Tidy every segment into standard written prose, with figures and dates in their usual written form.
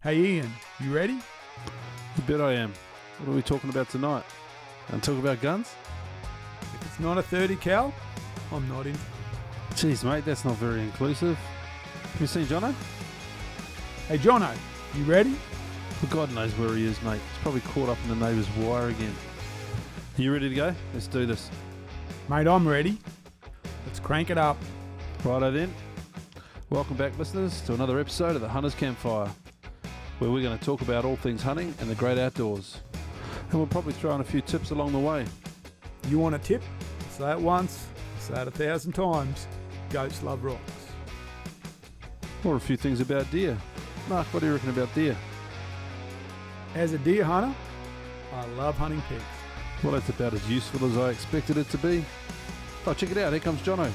Hey Ian, you ready? You bet I am. What are we talking about tonight? And talk about guns? If it's not a 30 cal, I'm not in. Jeez, mate, that's not very inclusive. Have you seen Jono? Hey Jono, you ready? Well, God knows where he is, mate. He's probably caught up in the neighbour's wire again. You ready to go? Let's do this. Mate, I'm ready. Let's crank it up. Righto then. Welcome back, listeners, to another episode of the Hunter's Campfire, where we're going to talk about all things hunting and the great outdoors. And we'll probably throw in a few tips along the way. You want a tip? Say it once, say it 1,000 times. Goats love rocks. Or a few things about deer. Mark, what do you reckon about deer? As a deer hunter, I love hunting pigs. Well, that's about as useful as I expected it to be. Oh, check it out. Here comes Jono.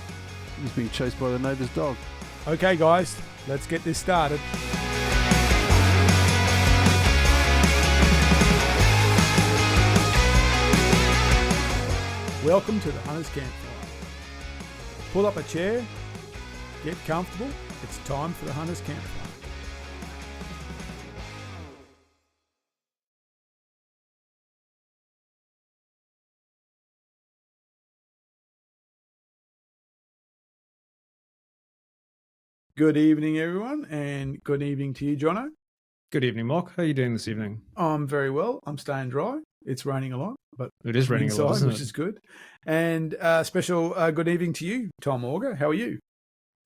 He's being chased by the neighbour's dog. Okay guys, let's get this started. Welcome to the Hunter's Campfire. Pull up a chair, get comfortable. It's time for the Hunter's Campfire. Good evening, everyone, and good evening to you, Jono. Good evening, Mark. How are you doing this evening? I'm very well. I'm staying dry. It's raining a lot, but It is raining inside, a lot, isn't which it? is good. And special good evening to you, Tom Auger. How are you?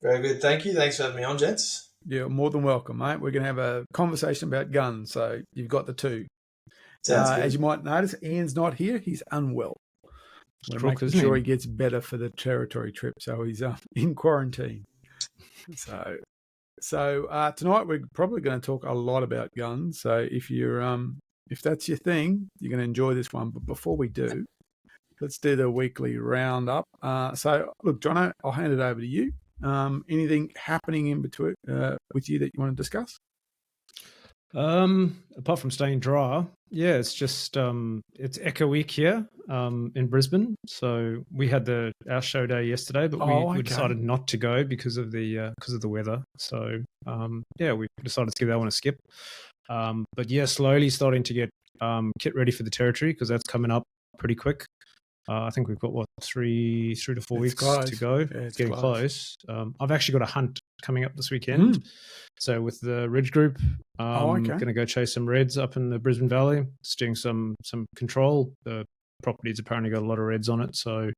Very good, thank you. Thanks for having me on, gents. Yeah, more than welcome, mate. We're going to have a conversation about guns, so you've got the two. Sounds good. As you might notice, Ian's not here. He's unwell. We're Stroke, making isn't sure he? he gets better for the territory trip, so he's in quarantine. So tonight we're probably going to talk a lot about guns. So if that's your thing, you're going to enjoy this one. But before we do, let's do the weekly roundup. So look, Jono, I'll hand it over to you. Anything happening in between with you that you want to discuss? Apart from staying dry, yeah, it's just it's Echo Week here in Brisbane. So we had our show day yesterday, but we decided not to go because of the weather. So yeah, we decided to give that one a skip. But yeah, slowly starting to get kit ready for the territory because that's coming up pretty quick. I think we've got 3 to 4 weeks to go. Yeah, it's getting close. I've actually got a hunt coming up this weekend. So with the Ridge Group, I'm going to go chase some reds up in the Brisbane Valley. Just doing some control. The property's apparently got a lot of reds on it, so I'm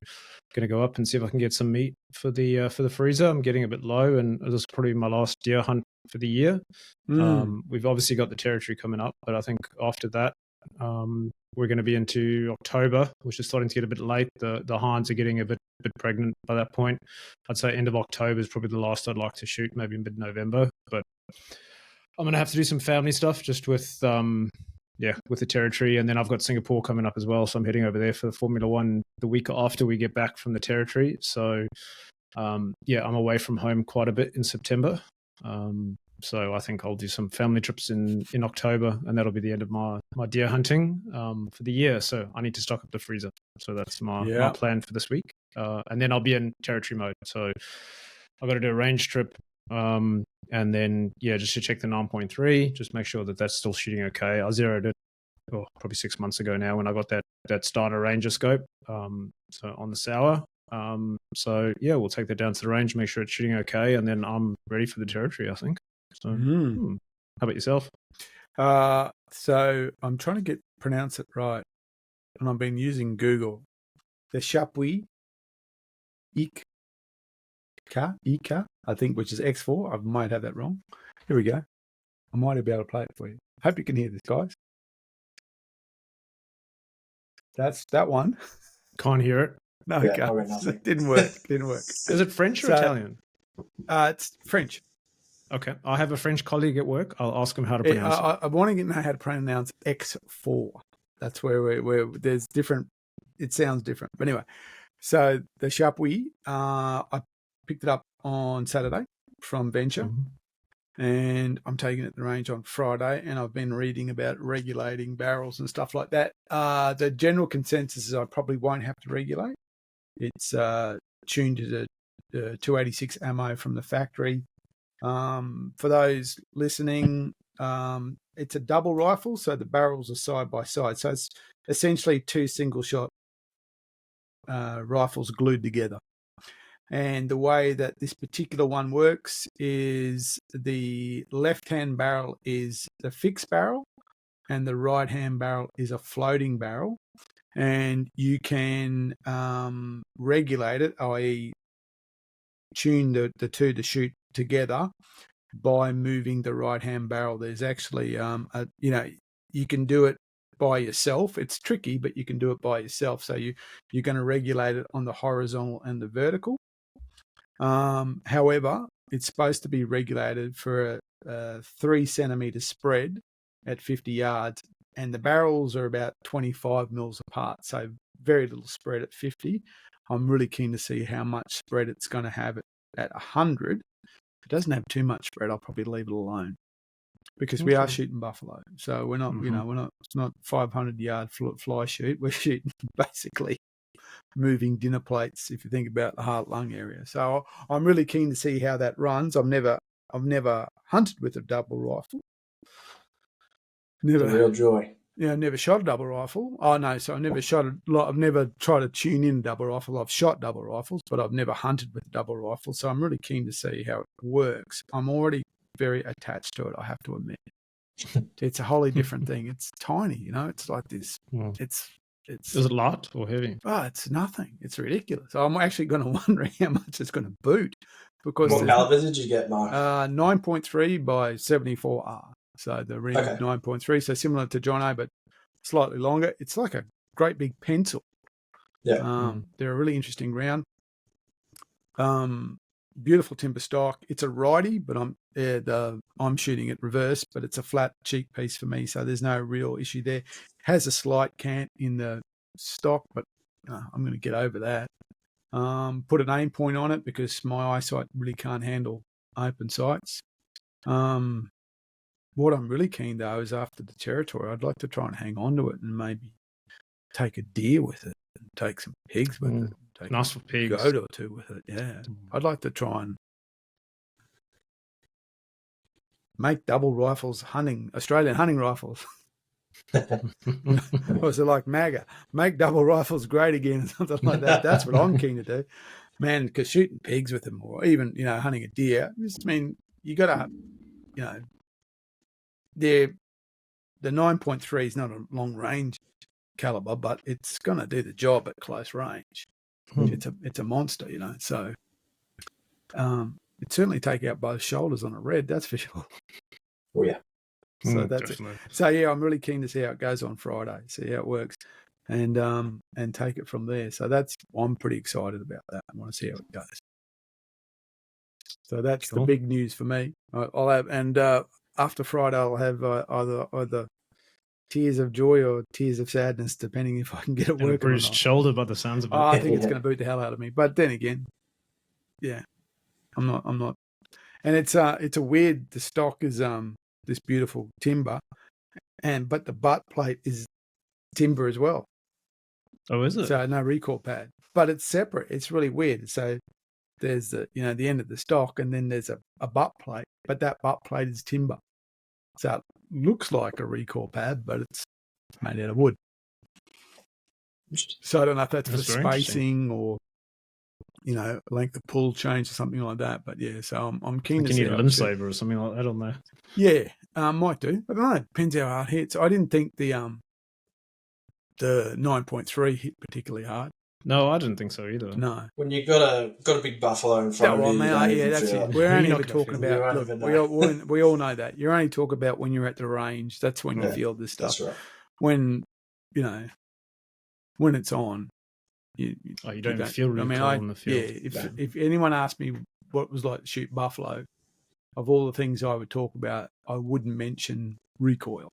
going to go up and see if I can get some meat for the freezer. I'm getting a bit low, and this is probably my last deer hunt for the year. We've obviously got the territory coming up, but I think after that, we're going to be into October, which is starting to get a bit late. The hinds are getting a bit pregnant by that point. I'd say end of October is probably the last I'd like to shoot, maybe mid-November. But I'm going to have to do some family stuff just with the territory. And then I've got Singapore coming up as well. So I'm heading over there for the Formula One the week after we get back from the territory. So I'm away from home quite a bit in September. So I think I'll do some family trips in October, and that'll be the end of my deer hunting for the year. So I need to stock up the freezer. So that's my plan for this week. And then I'll be in territory mode. So I've got to do a range trip. And then, just to check the 9.3, just make sure that that's still shooting okay. I zeroed it probably 6 months ago now when I got that starter Ranger scope so on the sour. We'll take that down to the range, make sure it's shooting okay, and then I'm ready for the territory, I think. So, how about yourself? So I'm trying to pronounce it right, and I've been using Google. The Chapuis Ika, I think, which is X4. I might have that wrong. Here we go. I might be able to play it for you. Hope you can hear this, guys. That's that one. Can't hear it. No, Yeah, it didn't work. Is it French or Italian? It's French. Okay. I have a French colleague at work. I'll ask him how to pronounce it. I want to know how to pronounce X4. That's where there's different. It sounds different. But anyway, so the Chapuis, I picked it up on Saturday from Venture, and I'm taking it to the range on Friday, and I've been reading about regulating barrels and stuff like that. The general consensus is I probably won't have to regulate. It's tuned to the 286 ammo from the factory. For those listening, it's a double rifle, so the barrels are side by side. So it's essentially 2 single shot rifles glued together. And the way that this particular one works is the left-hand barrel is the fixed barrel and the right-hand barrel is a floating barrel. And you can regulate it, i.e. tune the two to shoot together by moving the right-hand barrel. There's actually, you can do it by yourself. It's tricky, but you can do it by yourself. So you're going to regulate it on the horizontal and the vertical. However, it's supposed to be regulated for a 3 centimeter spread at 50 yards, and the barrels are about 25 mils apart, so very little spread at 50. I'm really keen to see how much spread it's going to have at 100. If it doesn't have too much spread, I'll probably leave it alone because we are shooting buffalo. So we're not, it's not 500-yard fly shoot. We're shooting basically moving dinner plates, if you think about the heart lung area. So I'm really keen to see how that runs. I've never hunted with a double rifle. Never. It's a real joy. Yeah, never shot a double rifle. Oh no, so I've never tried to tune in a double rifle. I've shot double rifles, but I've never hunted with a double rifle. So I'm really keen to see how it works. I'm already very attached to it, I have to admit. It's a wholly different thing. It's tiny, it's like this. Wow. Is it light or heavy? Oh, it's nothing. It's ridiculous. I'm actually going to wonder how much it's going to boot. Because what caliber did you get, Mark? 9.3 by 74R. So the ring 9.3. So similar to John A, but slightly longer. It's like a great big pencil. Yeah. They're a really interesting round. Beautiful timber stock. It's a righty, but I'm shooting it reverse, but it's a flat cheek piece for me, so there's no real issue there. Has a slight cant in the stock, but I'm going to get over that. Put an aim point on it because my eyesight really can't handle open sights. What I'm really keen though is after the territory, I'd like to try and hang on to it and maybe take a deer with it and take some pigs with it. Take nice for pigs. A goat or two with it, yeah. I'd like to try and make double rifles Australian hunting rifles. Or is it like MAGA? Make double rifles great again or something like that. That's what I'm keen to do. Man, because shooting pigs with them or even, hunting a deer, you got to, the 9.3 is not a long range caliber, but it's going to do the job at close range. It's a monster, so it'd certainly take out both shoulders on a red, that's for sure. Oh, yeah. So that's it. So yeah, I'm really keen to see how it goes on Friday, see how it works, and take it from there. So I'm pretty excited about that. I want to see how it goes. So that's the big news for me. I'll have, and after Friday, I'll have either tears of joy or tears of sadness, depending if I can get it working. A bruised shoulder by the sounds of it. I think it's going to boot the hell out of me. But then again, yeah, I'm not. And it's a weird. The stock is this beautiful timber, but the butt plate is timber as well. Oh, is it? So no recoil pad, but it's separate. It's really weird. So there's the end of the stock, and then there's a butt plate, but that butt plate is timber. So it looks like a recoil pad, but it's made out of wood. So I don't know if that's for spacing or length of pull change or something like that. But yeah, so I'm keen to see. You need a limb saver or something like that on there. Yeah, might do. I don't know. Depends how hard it hits. I didn't think the 9.3 hit particularly hard. No, I didn't think so either. No. When you've got a big buffalo in front of you, that's it. We're only ever talking about. Look, we all know that. You only talk about when you're at the range. That's when you feel this stuff. That's right. When when it's on, you don't even feel recoil on the field. Yeah. If anyone asked me what it was like to shoot buffalo, of all the things I would talk about, I wouldn't mention recoil.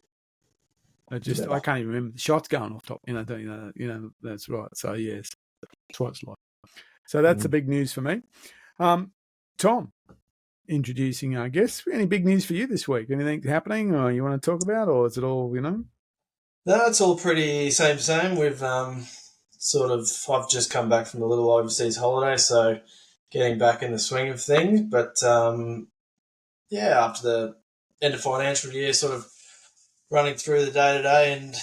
I can't even remember the shots going off top. That's right. So yes, that's what it's like. So that's the big news for me. Tom, introducing our guest. Any big news for you this week? Anything happening, or you want to talk about, or is it all No, it's all pretty same. We've I've just come back from a little overseas holiday, so getting back in the swing of things. But after end of financial year, sort of running through the day-to-day and,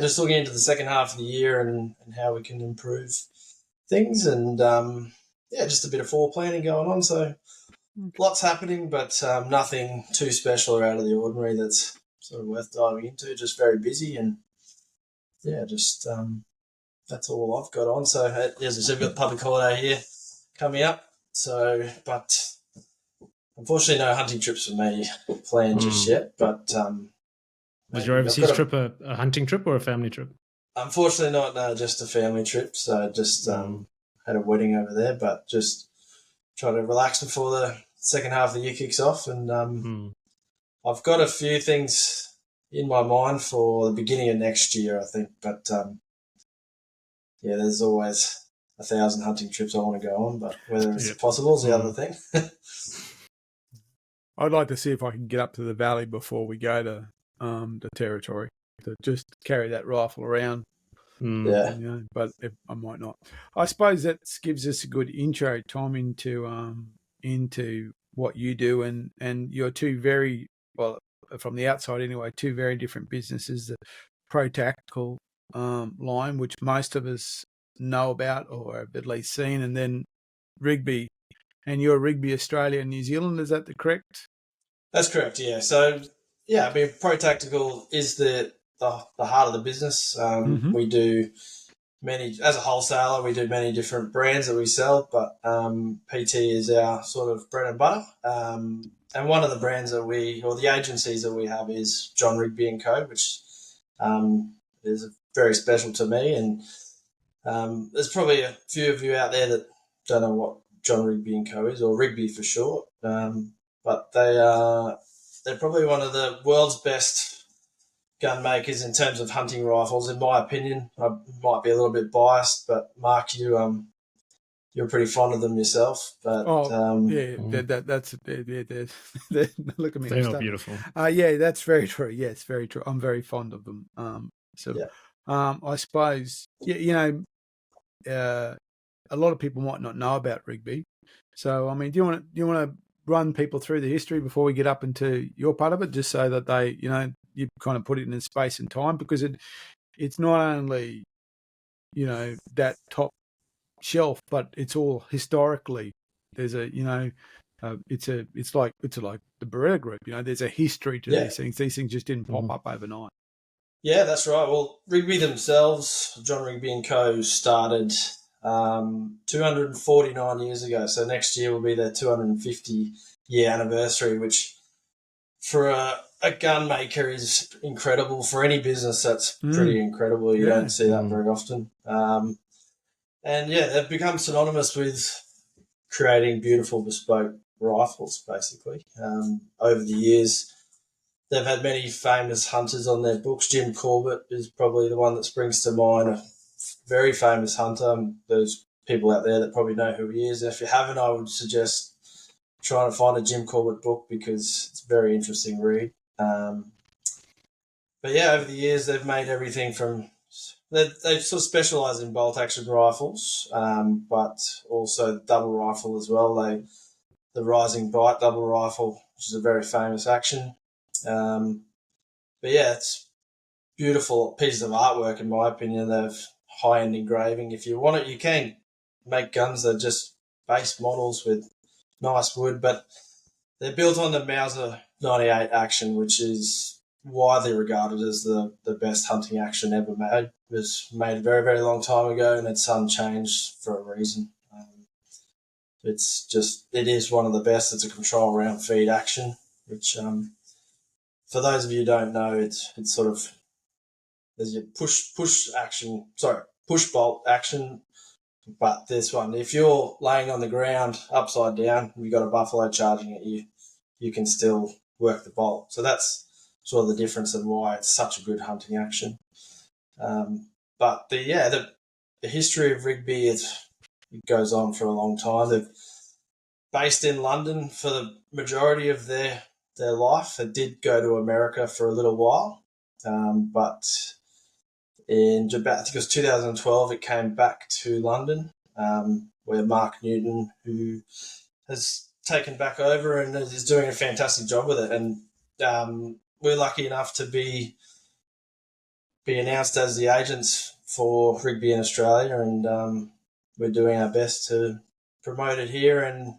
just looking into the second half of the year and how we can improve things and, just a bit of foreplanning going on. So lots happening, but nothing too special or out of the ordinary that's sort of worth diving into. Just very busy and, that's all I've got on. So, as I said, we've got the public holiday here coming up. So, but unfortunately, no hunting trips for me planned just yet. But was your overseas trip a hunting trip or a family trip? Unfortunately, not. No, just a family trip. So, just had a wedding over there, but just try to relax before the second half of the year kicks off. And I've got a few things in my mind for the beginning of next year, I think. But there's always 1,000 hunting trips I want to go on, but whether it's possible is the other thing. I'd like to see if I can get up to the valley before we go to the territory to just carry that rifle around. But I might not. I suppose that gives us a good intro, Tom, into what you do and your two very, well, from the outside anyway, two very different businesses, the Pro Tactical line, which most of us know about or have at least seen, and then Rigby, and you're Rigby Australia and New Zealand. Is that correct? That's correct, yeah. So, Pro Tactical is the heart of the business. We do many, as a wholesaler, we do many different brands that we sell, but PT is our sort of bread and butter. And one of the brands the agencies that we have is John Rigby Co, which is very special to me. And there's probably a few of you out there that don't know what John Rigby Co is, or Rigby for short. But they're probably one of the world's best gun makers in terms of hunting rifles, in my opinion. I might be a little bit biased, but Mark, you're pretty fond of them yourself. But that's look at me. They are beautiful. That's very true. Yes, very true. I'm very fond of them. I suppose a lot of people might not know about Rigby. So I mean, do you want to run people through the history before we get up into your part of it, just so that they, you kind of put it in space and time, because it's not only, that top shelf, but it's all historically. There's it's like the Beretta Group. There's a history to these things. These things just didn't pop up overnight. Yeah, that's right. Well, Rigby themselves, John Rigby Co, started 249 years ago. So next year will be their 250-year anniversary, which for a gun maker is incredible. For any business, that's pretty incredible. You don't see that very often. They've become synonymous with creating beautiful bespoke rifles, basically. Over the years, they've had many famous hunters on their books. Jim Corbett is probably the one that springs to mind, a very famous hunter. There's people out there that probably know who he is. If you haven't, I would suggest trying to find a Jim Corbett book, because it's a very interesting read. Over the years, they've made everything from... They sort of specialise in bolt-action rifles, but also double rifle as well. The Rising Bite double rifle, which is a very famous action. It's beautiful pieces of artwork, in my opinion. They've high-end engraving. If you want it, you can make guns that are just base models with nice wood, but they're built on the Mauser 98 action, which is widely regarded as the best hunting action ever made. It was made a very, very long time ago, and it's unchanged for a reason. It is one of the best. It's a control round feed action, which for those of you who don't know, it's sort of, there's your push bolt action. But this one, if you're laying on the ground upside down, and you've got a buffalo charging at you, you can still work the bolt. So that's sort of the difference and why it's such a good hunting action. But the history of Rigby, it goes on for a long time. They're based in London for the majority of their life. They did go to America for a little while, but in about, I think it was 2012, it came back to London, where Mark Newton, who has taken back over and is doing a fantastic job with it. And we're lucky enough to be announced as the agents for Rigby in Australia, and we're doing our best to promote it here and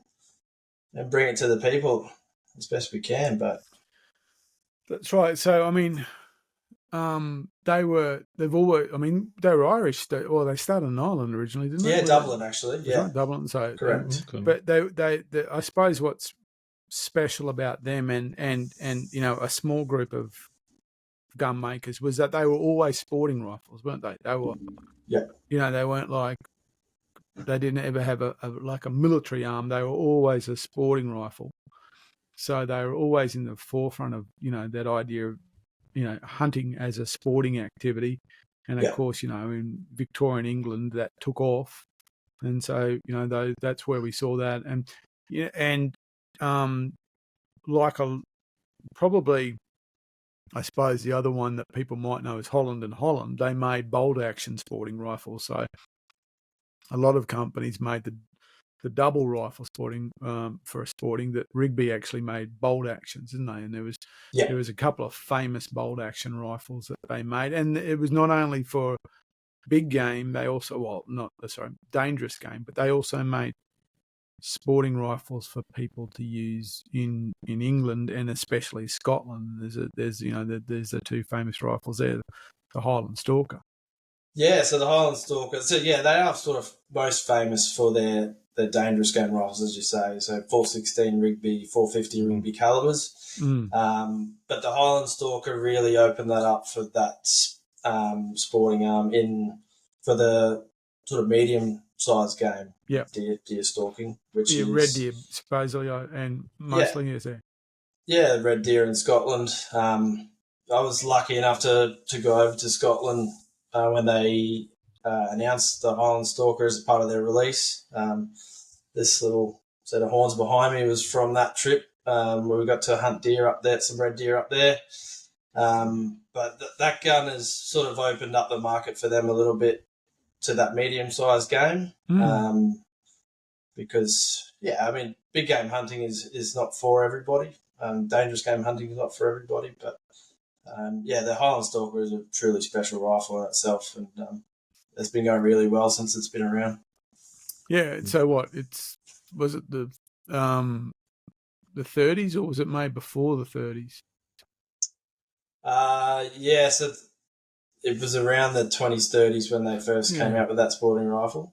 bring it to the people as best we can. But that's right. So I mean, they were Irish. They started in Ireland originally, didn't they? Yeah, Dublin actually. Yeah, Dublin. So correct. But they I suppose what's special about them and a small group of gun makers was that they were always sporting rifles, weren't they? They were, they weren't like, they didn't ever have a military arm. They were always a sporting rifle. So they were always in the forefront of, that idea of, hunting as a sporting activity. And of course, in Victorian England that took off. And so, that's where we saw that. And probably, I suppose the other one that people might know is Holland and Holland. They made bolt action sporting rifles. So a lot of companies made the double rifle sporting for a sporting that Rigby actually made bolt actions, didn't they? And there was a couple of famous bolt action rifles that they made, and it was not only for big game. They also dangerous game, but they also made sporting rifles for people to use in England and especially Scotland. There's the two famous rifles there, the Highland Stalker. Yeah, so the Highland Stalker. So yeah, they are sort of most famous for their dangerous game rifles, as you say. So 416 Rigby, 450 Rigby calibers. But the Highland Stalker really opened that up for that sporting arm for the sort of medium-sized game. Yeah, deer stalking, which is red deer supposedly, and mostly is there. Yeah, red deer in Scotland. I was lucky enough to go over to Scotland when they announced the Highland Stalker as a part of their release. This little set of horns behind me was from that trip where we got to hunt deer up there, some red deer up there. But that gun has sort of opened up the market for them a little bit to that medium-sized game. Because, big game hunting is not for everybody. Dangerous game hunting is not for everybody. But, the Highland Stalker is a truly special rifle in itself, and it's been going really well since it's been around. Yeah, so what? Was it the 30s, or was it made before the 30s? So it was around the 20s, 30s when they first came out with that sporting rifle.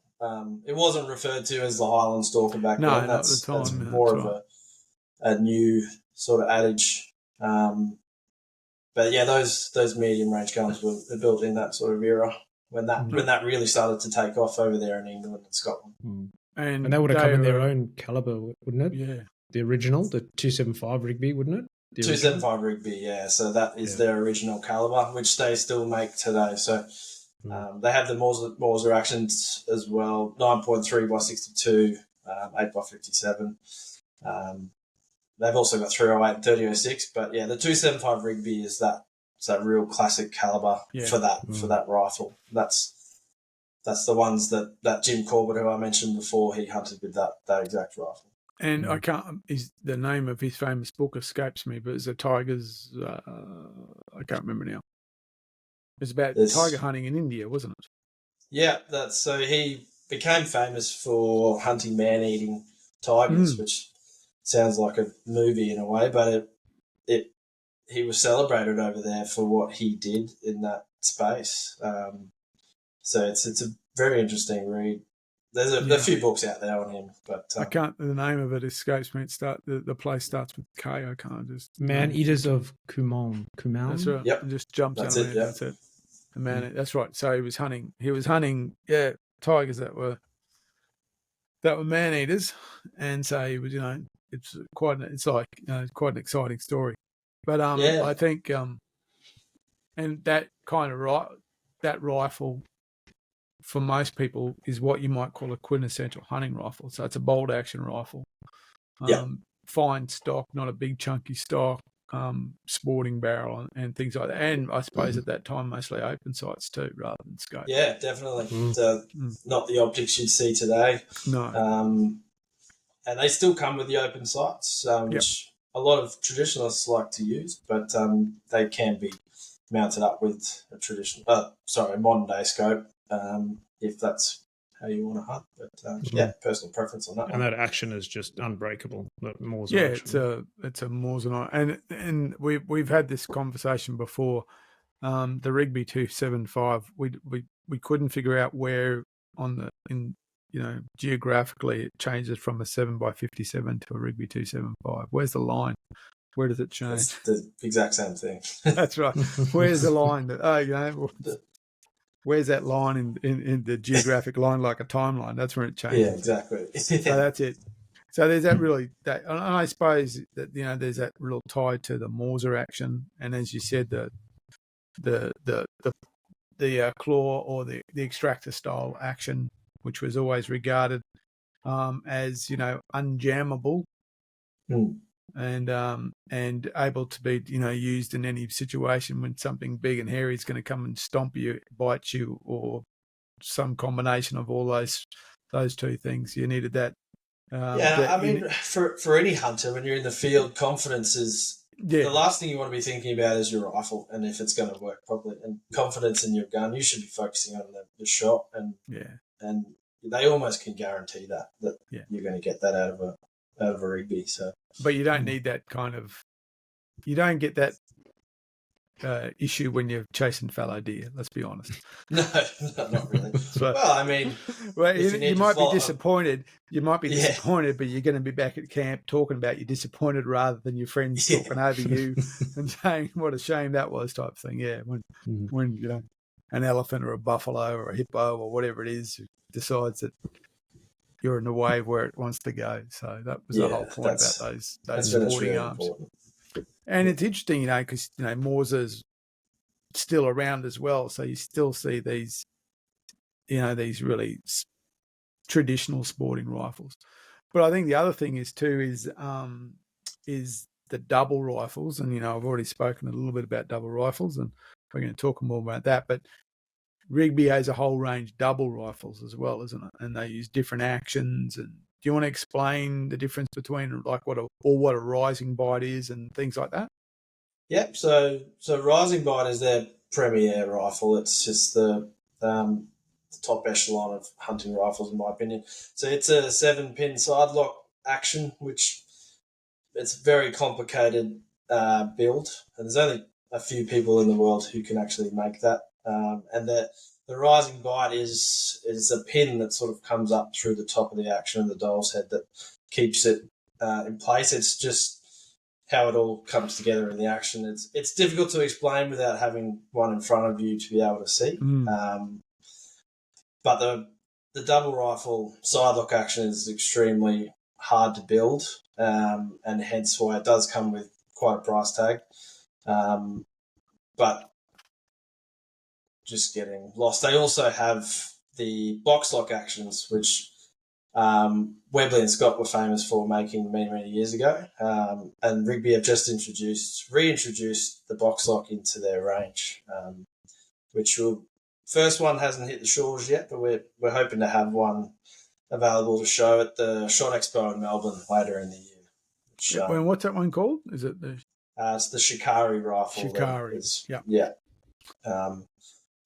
It wasn't referred to as the Highland Stalker back then. That's more of a new sort of adage. But yeah, those medium range guns were built in that sort of era when that really started to take off over there in England and Scotland. And they would have come in their own caliber, wouldn't it? Yeah. The original, the 275 Rigby, wouldn't it? 275 Rigby, yeah. So that is their original caliber, which they still make today. So they have the Mauser actions as well, 9.3 by 62, 8 by 57. They've also got 308 and 3006, but yeah, the 275 Rigby is that real classic caliber for that rifle. That's the ones that Jim Corbett, who I mentioned before, he hunted with that exact rifle. And I can't. The name of his famous book escapes me, but it's a Tigers. I can't remember now. It's about tiger hunting in India, wasn't it? Yeah, so he became famous for hunting man-eating tigers, which sounds like a movie in a way, but he was celebrated over there for what he did in that space. So it's a very interesting read. There's a few books out there on him, but I can't. The name of it escapes me. The place starts with K. I can't just. Man Eaters of Kumaon. That's right. Yep. It just jumps out. Yep. That's it. The man. That's right. So he was hunting. Yeah, tigers that were man eaters, and so he was. It's quite an exciting story. But I think and that kind of that rifle, for most people, is what you might call a quintessential hunting rifle. So it's a bolt action rifle. Fine stock, not a big chunky stock, sporting barrel and things like that. And I suppose at that time, mostly open sights too, rather than scope. Yeah, definitely. So not the optics you'd see today. No. and they still come with the open sights, which a lot of traditionalists like to use, but they can be mounted up with a modern day scope, if that's how you want to hunt. But personal preference on that one. And that action is just unbreakable. It's a Morsine, and we've had this conversation before. The Rigby 275, we couldn't figure out where geographically it changes from a 7x57 to a Rigby 275. Where's the line? Where does it change? It's the exact same thing. That's right. Where's the line? Where's that line in the geographic line, like a timeline? That's where it changes. Yeah, exactly. So that's it. So there's that and I suppose that there's that real tie to the Morser action, and as you said, the claw or the extractor style action, which was always regarded as unjammable. And able to be used in any situation when something big and hairy is going to come and stomp you, bite you, or some combination of all those two things. You needed that. For any hunter, when you're in the field, confidence is the last thing you want to be thinking about is your rifle and if it's going to work properly. And confidence in your gun, you should be focusing on the shot, and they almost can guarantee that you're going to get that out of a Rigby. So, but you don't need that you don't get that issue when you're chasing fallow deer. Let's be honest. No, not really. You might be disappointed. You might be disappointed, but you're going to be back at camp talking about you're disappointed rather than your friends talking over you and saying what a shame that was, type thing. Yeah, when an elephant or a buffalo or a hippo or whatever it is decides that you're in the wave where it wants to go. So that was the whole point about those sporting really arms. Important. And it's interesting, because Morser's still around as well. So you still see these, these really traditional sporting rifles. But I think the other thing is the double rifles. And I've already spoken a little bit about double rifles, and we're going to talk more about that. But Rigby has a whole range of double rifles as well, isn't it? And they use different actions. And do you want to explain the difference between what a rising bite is and things like that? Yep. So rising bite is their premier rifle. It's just the top echelon of hunting rifles, in my opinion. So it's a 7-pin side lock action, which it's a very complicated build, and there's only a few people in the world who can actually make that. And the rising bite is a pin that sort of comes up through the top of the action of the dial's head that keeps it in place. It's just how it all comes together in the action. It's difficult to explain without having one in front of you to be able to see. But the double rifle side lock action is extremely hard to build, and hence why it does come with quite a price tag. But just getting lost. They also have the box lock actions, which Webley and Scott were famous for making many, many years ago. And Rigby have just reintroduced the box lock into their range, which first one hasn't hit the shores yet, but we're hoping to have one available to show at the Shot Expo in Melbourne later in the year. And what's that one called? Is it it's the Shikari rifle. Shikari. Yeah.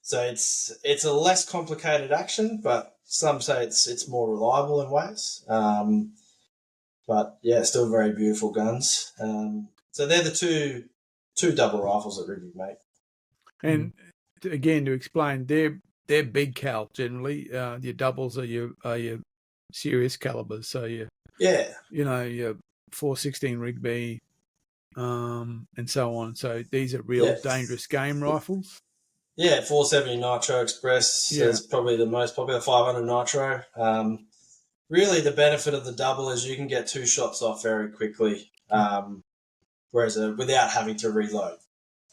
So it's a less complicated action, but some say it's more reliable in ways. But yeah, still very beautiful guns. So they're the two double rifles that Rigby make. And again, to explain, they're big cal generally. Your doubles are your serious calibers. So your 416 Rigby, and so on. So these are real dangerous game rifles. Yeah, 470 Nitro Express is probably the most popular, 500 Nitro. Really, the benefit of the double is you can get 2 shots off very quickly, whereas without having to reload.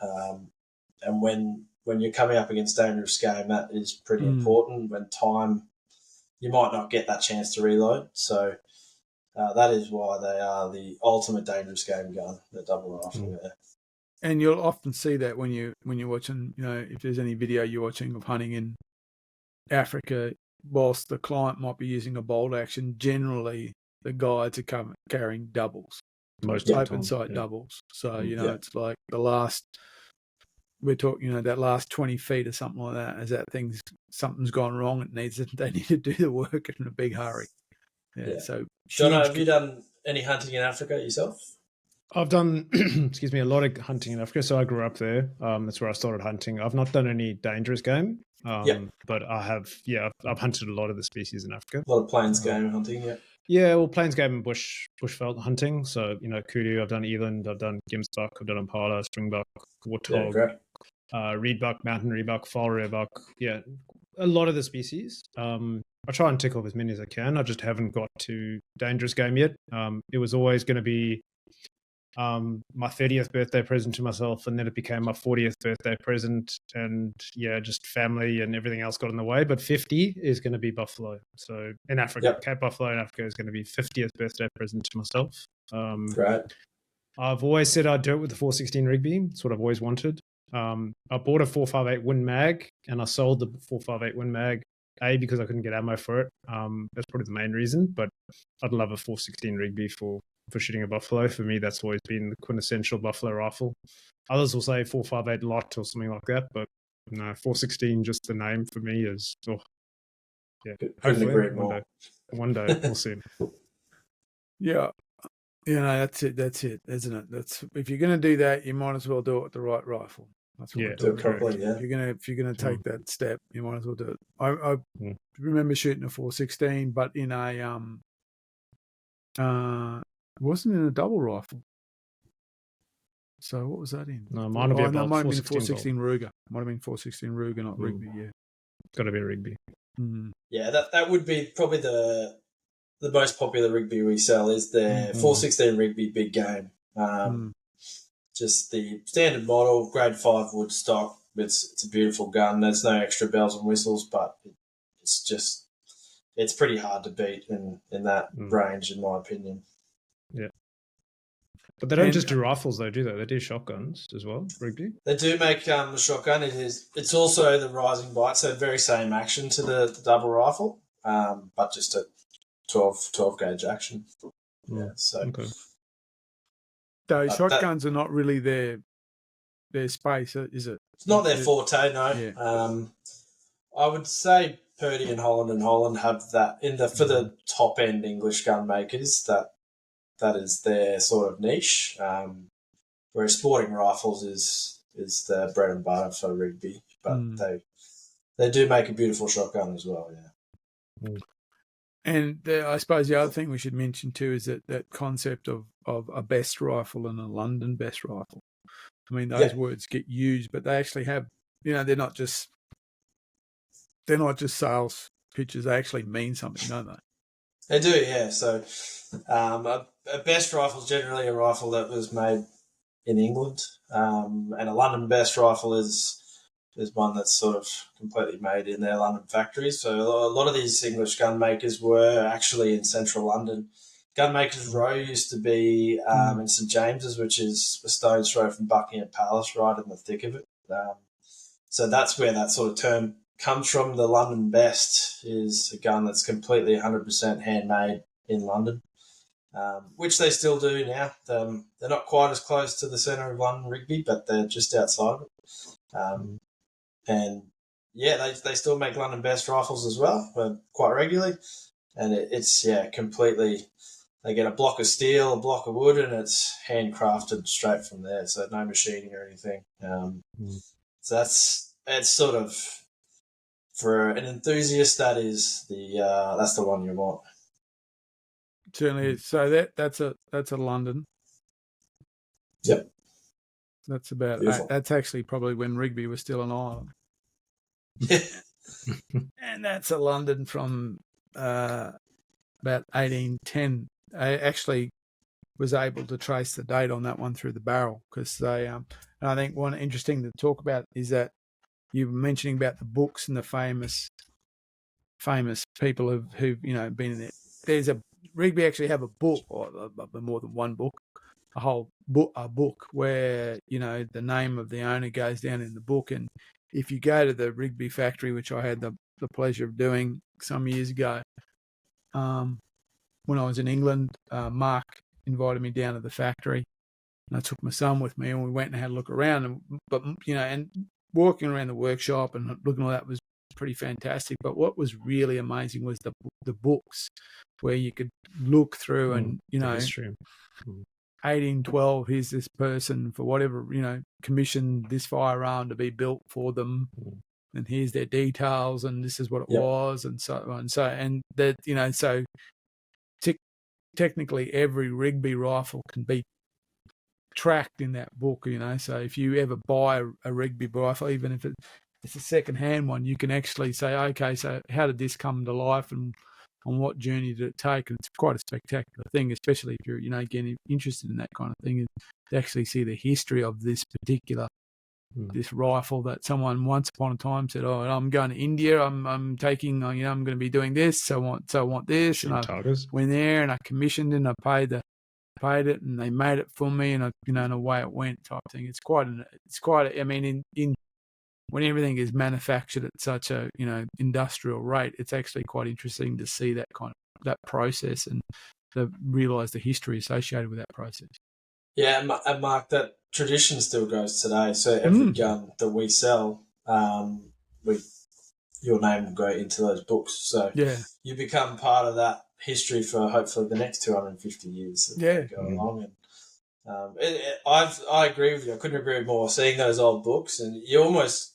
And when you're coming up against dangerous game, that is pretty important. When you might not get that chance to reload. So that is why they are the ultimate dangerous game gun, the double rifle. Yeah. And you'll often see that when you're watching, if there's any video you're watching of hunting in Africa, whilst the client might be using a bolt action, generally the guides are carrying doubles, most of the open time, sight doubles. So it's like we're talking, that last 20 feet or something like that. Is that something's gone wrong? They need to do the work in a big hurry. Yeah. So, John, have you done any hunting in Africa yourself? I've done, excuse me, a lot of hunting in Africa. So I grew up there. That's where I started hunting. I've not done any dangerous game, but I have. Yeah, I've hunted a lot of the species in Africa. A lot of plains game hunting. Yeah. Yeah, well, plains game and bushveld hunting. So kudu. I've done eland. I've done gemsbuck. I've done impala, springbuck, warthog, reedbuck, mountain reedbuck, foal rearbuck. Yeah, a lot of the species. I try and tick off as many as I can. I just haven't got to dangerous game yet. It was always going to be my 30th birthday present to myself, and then it became my 40th birthday present, and just family and everything else got in the way. But 50 is going to be buffalo. So in Africa, Cape Buffalo in Africa is going to be 50th birthday present to myself. Right. I've always said I'd do it with the 416 Rigby. It's what I've always wanted. I bought a 458 Win Mag, and I sold the 458 Win Mag, because I couldn't get ammo for it. That's probably the main reason, but I'd love a 416 Rigby for shooting a buffalo. For me, that's always been the quintessential buffalo rifle. Others will say 458 Lot or something like that, but no, 416, just the name for me is, hopefully one day we'll see. Yeah. That's it, isn't it? That's, if you're going to do that, you might as well do it with the right rifle. That's what do it properly. Yeah. If you're gonna take that step, you might as well do it. I remember shooting a 416, but in a it wasn't in a double rifle. So what was that in? No, mine would be about might have been 416 Ruger. Might have been 416 Ruger, not Rigby. Yeah, it's got to be a Rigby. Yeah, that would be probably the most popular Rigby we sell is the 416 Rigby big game. Just the standard model, grade 5 wood stock. It's a beautiful gun. There's no extra bells and whistles, but it's pretty hard to beat in that range, in my opinion. Yeah. But they don't just do rifles, though, do they? They do shotguns as well, Rigby? They do make the shotgun. It's also the rising bite, so very same action to the double rifle, but just a 12 gauge action. Yeah, so... Okay. Those shotguns are not really their space, is it? It's not their forte, no. Yeah. I would say Purdy and Holland have that for the top end English gun makers. That is their sort of niche. Whereas sporting rifles is the bread and butter for Rigby, but they do make a beautiful shotgun as well. Yeah. And I suppose the other thing we should mention too is that concept of a best rifle and a London best rifle. I mean, those words get used, but they actually have, they're not just sales pitches. They actually mean something, don't they? They do, yeah. So a best rifle is generally a rifle that was made in England, and a London best rifle is one that's sort of completely made in their London factories. So a lot of these English gun makers were actually in central London. Gunmakers Row used to be in St James's, which is a stone's throw from Buckingham Palace, right in the thick of it. So that's where that sort of term comes from. The London best is a gun that's completely 100% handmade in London, which they still do now. They're not quite as close to the centre of London, Rigby, but they're just outside of it. And they still make London best rifles as well, but quite regularly. And it's completely. They get a block of steel, a block of wood, and it's handcrafted straight from there. So no machining or anything. So it's sort of, for an enthusiast, that's the one you want. Certainly. So that's a London. Yep. That's about. That's actually probably when Rigby was still an island. And that's a London from about 1810. I actually was able to trace the date on that one through the barrel because they. And I think one interesting to talk about is that you were mentioning about the books and the famous people who've been in there. There's Rigby actually have a book, or more than one book, a book where the name of the owner goes down in the book. And if you go to the Rigby factory, which I had the pleasure of doing some years ago, when I was in England, Mark invited me down to the factory, and I took my son with me, and we went and had a look around. And walking around the workshop and looking at all that was pretty fantastic. But what was really amazing was the books where you could look through and history. 1812, here's this person for whatever, commissioned this firearm to be built for them, and here's their details, and this is what it was, and so on. And that, so technically every Rigby rifle can be tracked in that book, So if you ever buy a Rigby rifle, even if it's a second-hand one, you can actually say, okay, so how did this come to life, and on what journey did it take? And it's quite a spectacular thing, especially if you're, getting interested in that kind of thing, is to actually see the history of this particular this rifle that someone once upon a time said, "Oh, I'm going to India. I'm taking, I'm going to be doing this. So I want this." And I went there and I commissioned it and I paid it, and they made it for me, and and away it went, type thing. It's quite. I mean, in when everything is manufactured at such a industrial rate, it's actually quite interesting to see that process and to realise the history associated with that process. Yeah, and Mark, that tradition still goes today. So every gun that we sell, your name will go into those books. So you become part of that history for hopefully the next 250 years that go along. And I agree with you. I couldn't agree more. Seeing those old books, and you almost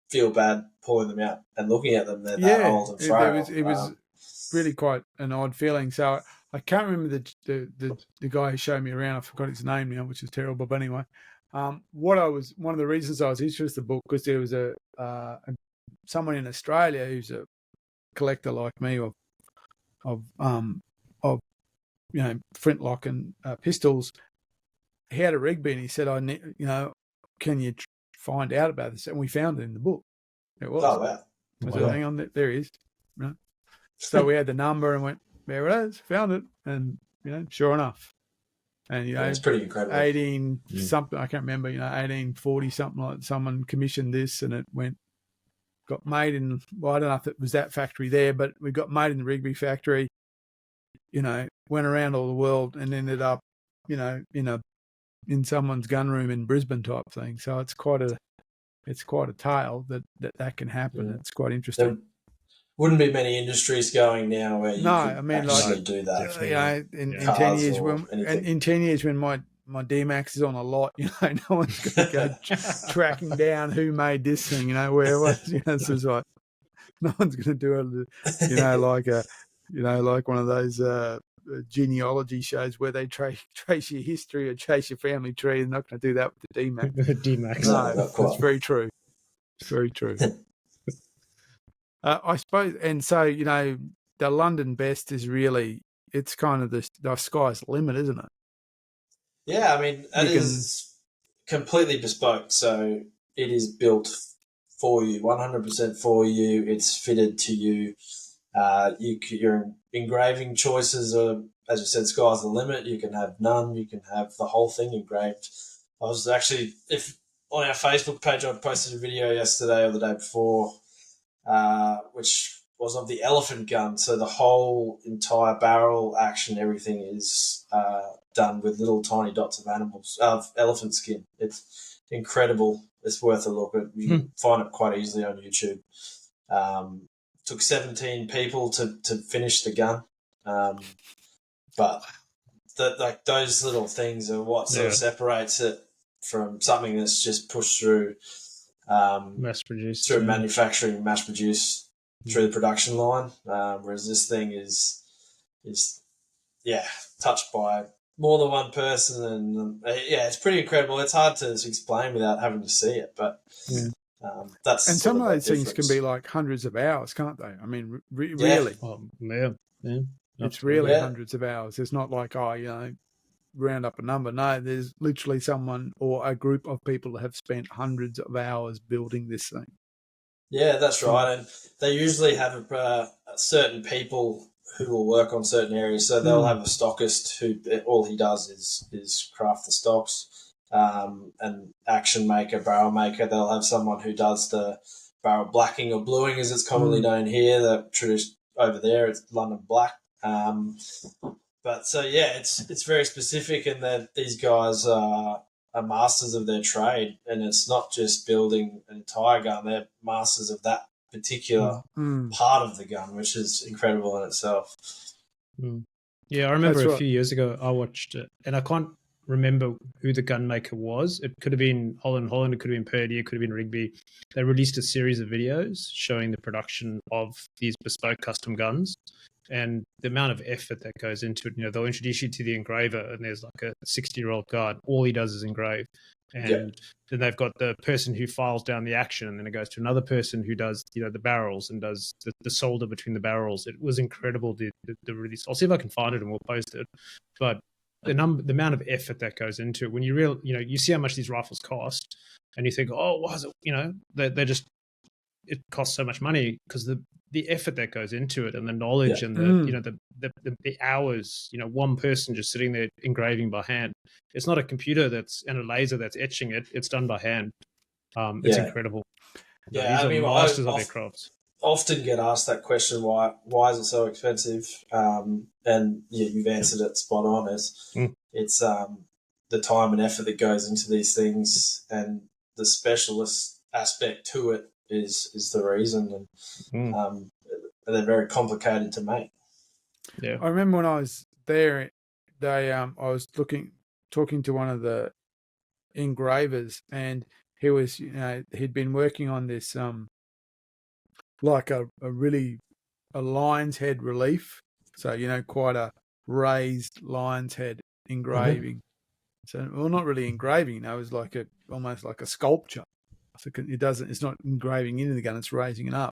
feel bad pulling them out and looking at them. They're that old and frail. It was really quite an odd feeling. So I can't remember the guy who showed me around. I forgot his name now, which is terrible. But anyway, one of the reasons I was interested in the book was there was someone in Australia who's a collector like me of flintlock and pistols. He had a Rigby, and he said, can you find out about this? And we found it in the book. It was. Oh, wow. I said, hang on, there he is. So we had the number and went, there it is, found it. And, sure enough. And, it's pretty incredible. 18 something, I can't remember, 1840 something, like someone commissioned this, and it got made in, well, I don't know if it was that factory there, but we got made in the Rigby factory, went around all the world and ended up, in someone's gun room in Brisbane type thing. So it's quite a tale that can happen. Yeah. It's quite interesting. There wouldn't be many industries going now where you could do that. In 10 years when my D-Max is on a lot, no one's going to go tracking down who made this thing, where it was. It's just like, no one's going to do it, like one of those genealogy shows where they trace your history or trace your family tree. They're not going to do that with the D-Max. The D-Max. No, it's very true. It's very true. I suppose, and so, the London best is really, it's kind of the sky's the limit, isn't it? Yeah, I mean, it is completely bespoke. So it is built for you, 100% for you. It's fitted to you. Your engraving choices are, as you said, sky's the limit. You can have none. You can have the whole thing engraved. I was actually, on our Facebook page, I posted a video yesterday or the day before, which was of the elephant gun. So the whole entire barrel action, everything is done with little tiny dots of elephant skin. It's incredible. It's worth a look. You can find it quite easily on YouTube. Took 17 people to finish the gun, but those little things are what sort of separates it from something that's just pushed through mass produced through manufacturing, mass produced through the production line. Whereas this thing is touched by more than one person, and it's pretty incredible. It's hard to explain without having to see it, but. That's and some of those things can be like hundreds of hours, can't they? I mean, really. It's really hundreds of hours. It's not like, round up a number. No, there's literally someone or a group of people that have spent hundreds of hours building this thing. Yeah, that's right. And they usually have certain people who will work on certain areas. So they'll have a stockist who all he does is craft the stocks. An action maker, barrel maker, they'll have someone who does the barrel blacking or bluing, as it's commonly known here. Over there, it's London black. But so yeah, it's very specific, and that these guys are masters of their trade, and it's not just building an entire gun; they're masters of that particular part of the gun, which is incredible in itself. Yeah, I remember a few years ago I watched it, and I can't remember who the gun maker was. It could have been Holland, it could have been Purdy, it could have been Rigby. They released a series of videos showing the production of these bespoke custom guns and the amount of effort that goes into it. You know, they'll introduce you to the engraver, and there's like a 60-year-old guy. All he does is engrave. And then they've got the person who files down the action, and then it goes to another person who does, you know, the barrels and does the solder between the barrels. It was incredible, the release. I'll see if I can find it and we'll post it. But the amount of effort that goes into it, when you see how much these rifles cost, and you think, oh, why is it? You know, they just, it costs so much money because the effort that goes into it and the knowledge and the hours. You know, one person just sitting there engraving by hand. It's not a computer and a laser that's etching it. It's done by hand. It's incredible. Yeah, these are masters of their crafts. Often get asked that question: why is it so expensive? And you've answered it spot on. It's the time and effort that goes into these things, and the specialist aspect to it is the reason, and they're very complicated to make. Yeah, I remember when I was there, I was talking to one of the engravers, and he was, he'd been working on this like a lion's head relief, so quite a raised lion's head engraving. So, well, not really engraving, it was like almost like a sculpture. So it's not engraving into the gun, it's raising it up.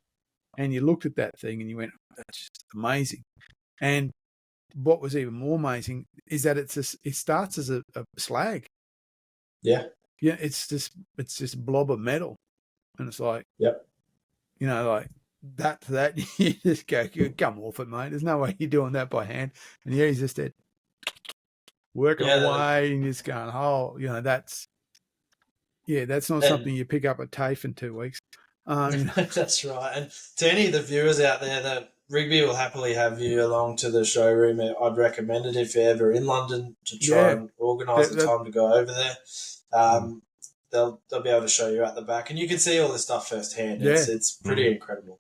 And you looked at that thing and you went, oh, that's just amazing. And what was even more amazing is that it starts as a slag. Yeah. Yeah, it's just a blob of metal. And it's like, like that you just go, come off it, mate. There's no way you're doing that by hand. And here he's just there working away and just going, that's not something you pick up at TAFE in 2 weeks. That's right. And to any of the viewers out there, that Rigby will happily have you along to the showroom. I'd recommend it if you're ever in London to try and organise the time to go over there. They'll be able to show you at the back, and you can see all this stuff firsthand. It's pretty incredible.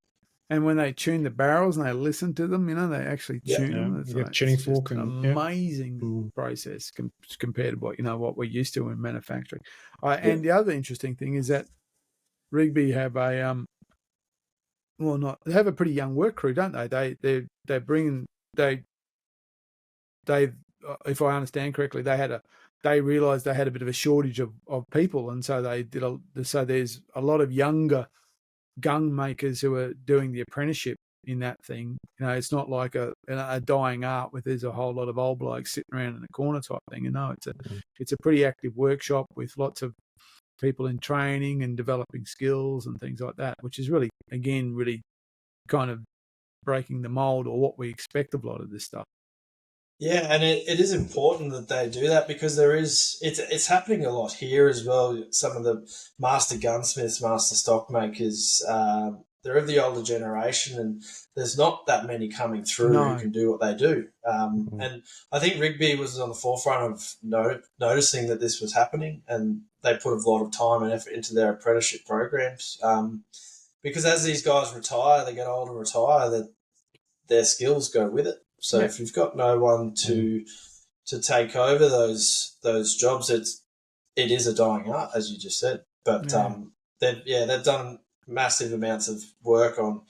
And when they tune the barrels and they listen to them, they actually tune them. It's like, tuning fork, an amazing process compared to what we're used to in manufacturing. And the other interesting thing is that Rigby have they have a pretty young work crew, don't they? If I understand correctly, they realised they had a bit of a shortage of people, and so so there's a lot of younger gun makers who are doing the apprenticeship in that thing. It's not like a dying art where there's a whole lot of old blokes sitting around in the corner type thing. It's a pretty active workshop with lots of people in training and developing skills and things like that, which is really kind of breaking the mold or what we expect of a lot of this stuff. Yeah, and it is important that they do that, because it's happening a lot here as well. Some of the master gunsmiths, master stock makers, they're of the older generation, and there's not that many coming through who can do what they do. And I think Rigby was on the forefront of noticing that this was happening, and they put a lot of time and effort into their apprenticeship programs. Because as these guys retire, they get older and retire, that their skills go with it. So if you've got no one to take over those jobs, it is a dying art, as you just said. But they've done massive amounts of work on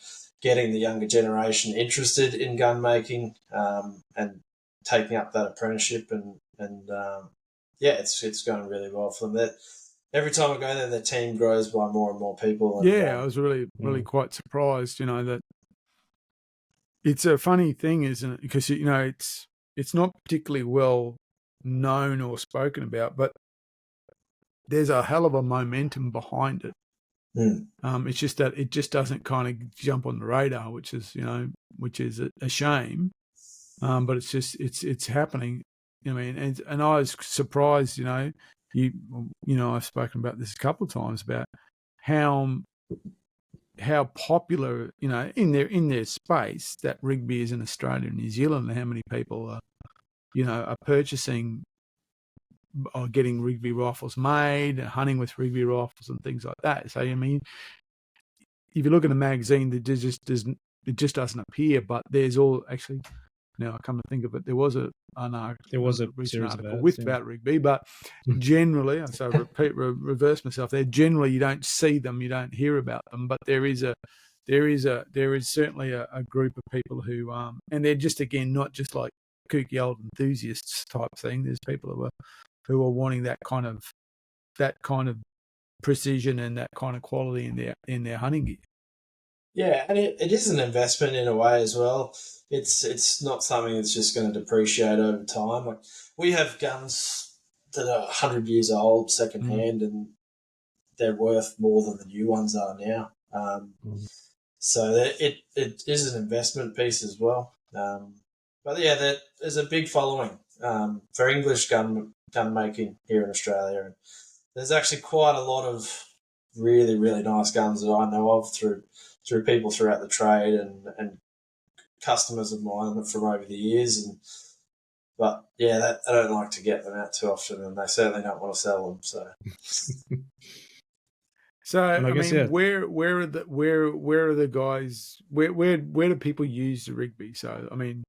getting the younger generation interested in gun making, and taking up that apprenticeship, and it's going really well for them. Every time I go there, their team grows by more and more people. And, I was really quite surprised, that it's a funny thing, isn't it? Because, it's not particularly well known or spoken about, but there's a hell of a momentum behind it. It's just that it just doesn't kind of jump on the radar, which is a shame. But it's just, it's happening. And I was surprised, I've spoken about this a couple of times about how how popular, in their space that rugby is in Australia and New Zealand, and how many people are purchasing or getting rugby rifles made, hunting with rugby rifles and things like that. So, I mean, if you look at a magazine, it just doesn't appear, but there's all actually. Now I come to think of it, there was a recent article about rugby, but generally, so I reverse myself there. Generally, you don't see them, you don't hear about them, but there is certainly a group of people who, and they're just, again, not just like kooky old enthusiasts type thing. There's people who are wanting that kind of precision and that kind of quality in their hunting gear. Yeah, and it is an investment in a way as well. It's not something that's just going to depreciate over time. Like, we have guns that are 100 years old, secondhand, and they're worth more than the new ones are now. So it is an investment piece as well. But yeah, there's a big following for English gun making here in Australia, and there's actually quite a lot of really, really nice guns that I know of through people throughout the trade and customers of mine from over the years. But yeah, I don't like to get them out too often, and they certainly don't want to sell them. So I mean, where are the guys? Where do people use the rugby? So I mean,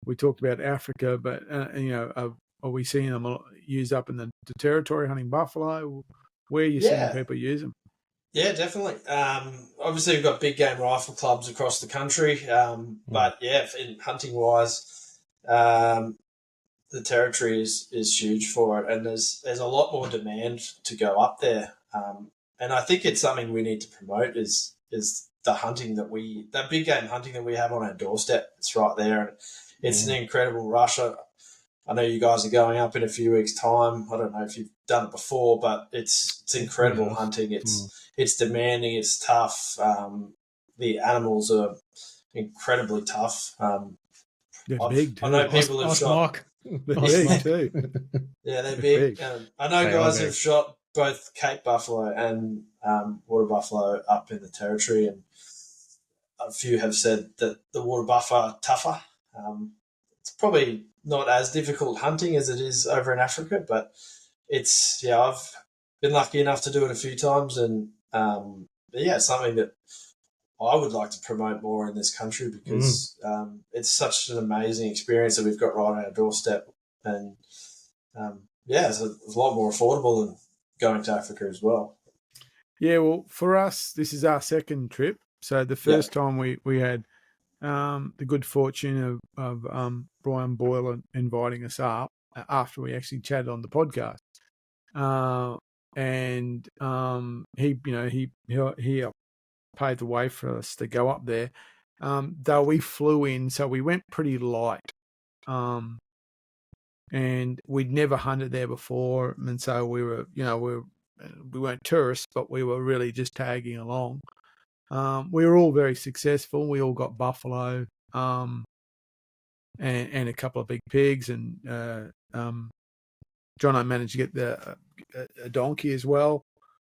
we talked about Africa, but are we seeing them used up in the territory hunting buffalo? Where are you seeing people use them? Yeah, definitely. Obviously, we've got big game rifle clubs across the country, but yeah, in hunting wise, the territory is huge for it, and there's a lot more demand to go up there. And I think it's something we need to promote is the hunting that big game hunting that we have on our doorstep. It's right there, and it's an incredible rush. I know you guys are going up in a few weeks' time. I don't know if you've done it before, but it's incredible hunting. It's demanding. It's tough. The animals are incredibly tough. They're big too. I know people have shot. They're big too. Yeah, they're big. I know guys who've shot both Cape buffalo and water buffalo up in the territory, and a few have said that the water buffalo are tougher. It's probably not as difficult hunting as it is over in Africa, but I've been lucky enough to do it a few times, and it's something that I would like to promote more in this country because it's such an amazing experience that we've got right on our doorstep, and it's a lot more affordable than going to Africa as well. Yeah, well, for us, this is our second trip. So the first time we had the good fortune of Brian Boyle inviting us up after we actually chatted on the podcast, and he paved the way for us to go up there. Though we flew in, so we went pretty light, and we'd never hunted there before, and so we weren't tourists, but we were really just tagging along. We were all very successful. We all got buffalo, and a couple of big pigs, and John, I managed to get a donkey as well,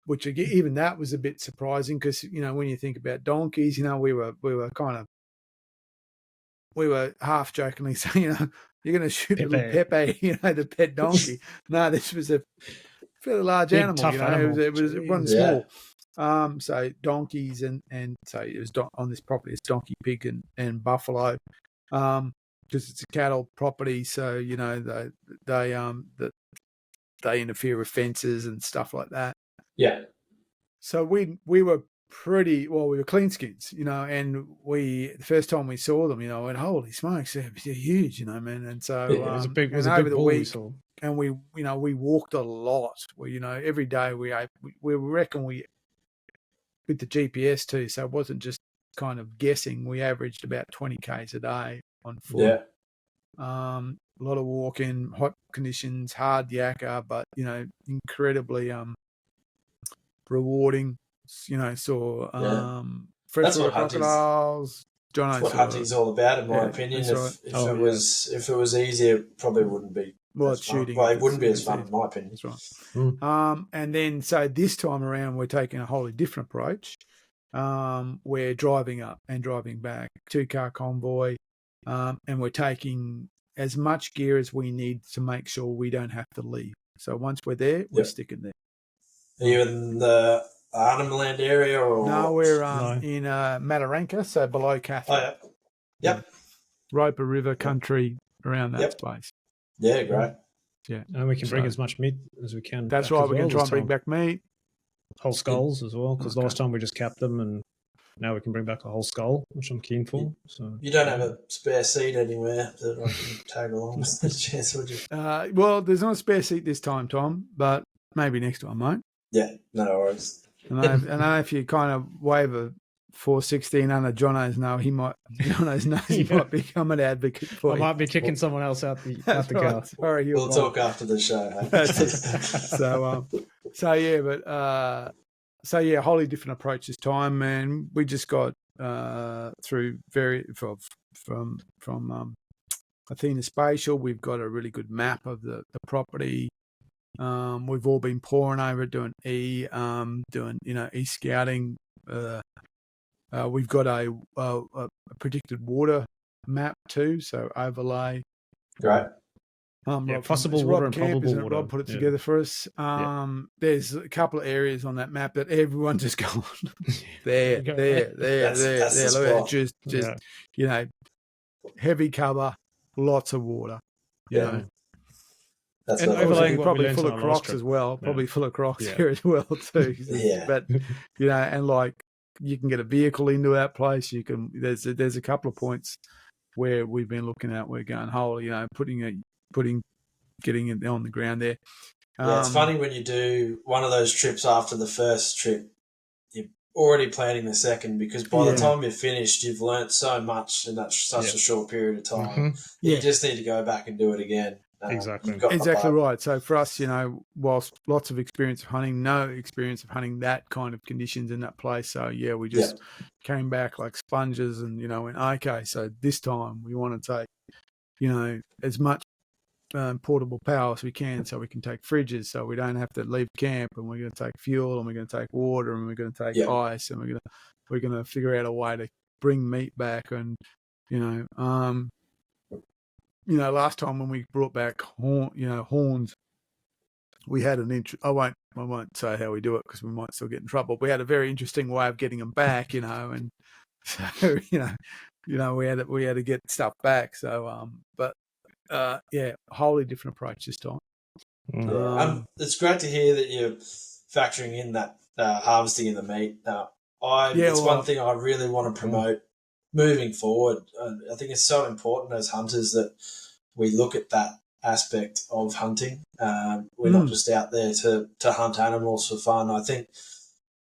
which even that was a bit surprising because when you think about donkeys, we were half jokingly saying, you're going to shoot Pepe. little Pepe, the pet donkey. No, this was a fairly large big, animal. Tough animal. It wasn't small. So donkeys and so it was on this property, it's donkey, pig, and buffalo, because it's a cattle property. So they interfere with fences and stuff like that. Yeah. So we were we were clean skins, and the first time we saw them, I went, holy smokes, they're huge, man. And so it was a big over the week, we saw. And we walked a lot. Every day we reckon we with the GPS too, so it wasn't just kind of guessing. We averaged about 20 k's a day on foot. Yeah. A lot of walking, hot conditions, hard yakka, but incredibly rewarding. Saw freshwater crocodiles. That's what hunting's all about, in my opinion. If it was easy, it probably wouldn't be. Well, it's shooting. Well, it wouldn't be as fun, in my opinion. That's right. And then, so this time around, we're taking a wholly different approach. we're driving up and driving back, 2-car convoy, and we're taking as much gear as we need to make sure we don't have to leave. So once we're there, we're sticking there. Are you in the Arnhem Land area? Or? No, we're in Mataranka, so below Catholic. Oh, yeah. Yep. Roper River country, around that space. Yeah, great. Yeah. And we can bring as much meat as we can. That's right. We're going to try and bring back meat. Whole skulls as well, because last time we just capped them, and now we can bring back a whole skull, which I'm keen for. So you don't have a spare seat anywhere that I can tag along with the chance, would you? Well, there's not a spare seat this time, Tom, but maybe next time, mate. Yeah, no worries. And I know if you kind of wave a 416 under Jono's he might be become an advocate for you. I might be kicking someone else out the car. Sorry, we'll talk after the show. Hey? Wholly different approach this time, man. We just got through from Athena Spatial. We've got a really good map of the property. We've all been pouring over it, doing e-scouting. We've got a predicted water map too, so overlay. Right. Possible water and probable water. Rob put it together for us. There's a couple of areas on that map that everyone just gone there. Look at just heavy cover, lots of water. Yeah. That's and overlaying probably full of crocs as well. Probably full of crocs here as well too. But and like you can get a vehicle into that place. You can. There's a couple of points where we've been looking at. We're going whole. Getting it on the ground there. It's funny when you do one of those trips after the first trip. You're already planning the second, because by the time you're finished, you've learnt so much in such a short period of time. Mm-hmm. You just need to go back and do it again. Exactly right. So for us, whilst lots of experience of hunting, no experience of hunting that kind of conditions in that place. So we just came back like sponges and went, okay, so this time we want to take as much portable power as we can, so we can take fridges, so we don't have to leave camp, and we're going to take fuel, and we're going to take water, and we're going to take ice, and we're going to figure out a way to bring meat back. And last time when we brought back horns, we had I won't say how we do it because we might still get in trouble. We had a very interesting way of getting them back, and so we had to get stuff back. So wholly different approach this time. It's great to hear that you're factoring in that harvesting of the meat. One thing I really want to promote moving forward. I think it's so important as hunters that we look at that aspect of hunting. We're not just out there to hunt animals for fun. I think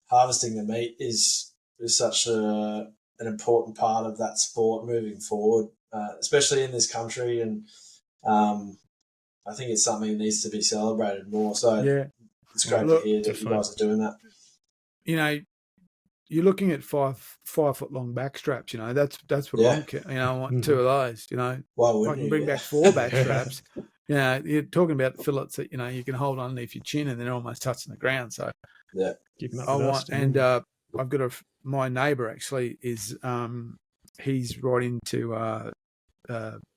harvesting the meat is such an important part of that sport moving forward, especially in this country. And I think it's something that needs to be celebrated more. So it's great to hear that you guys are doing that. You're looking at 5 foot long back straps. That's what I want 2 of those. Why wouldn't I can bring back 4 back straps. You're talking about fillets that you can hold underneath your chin and they're almost touching the ground. So I've got my neighbour actually is he's right into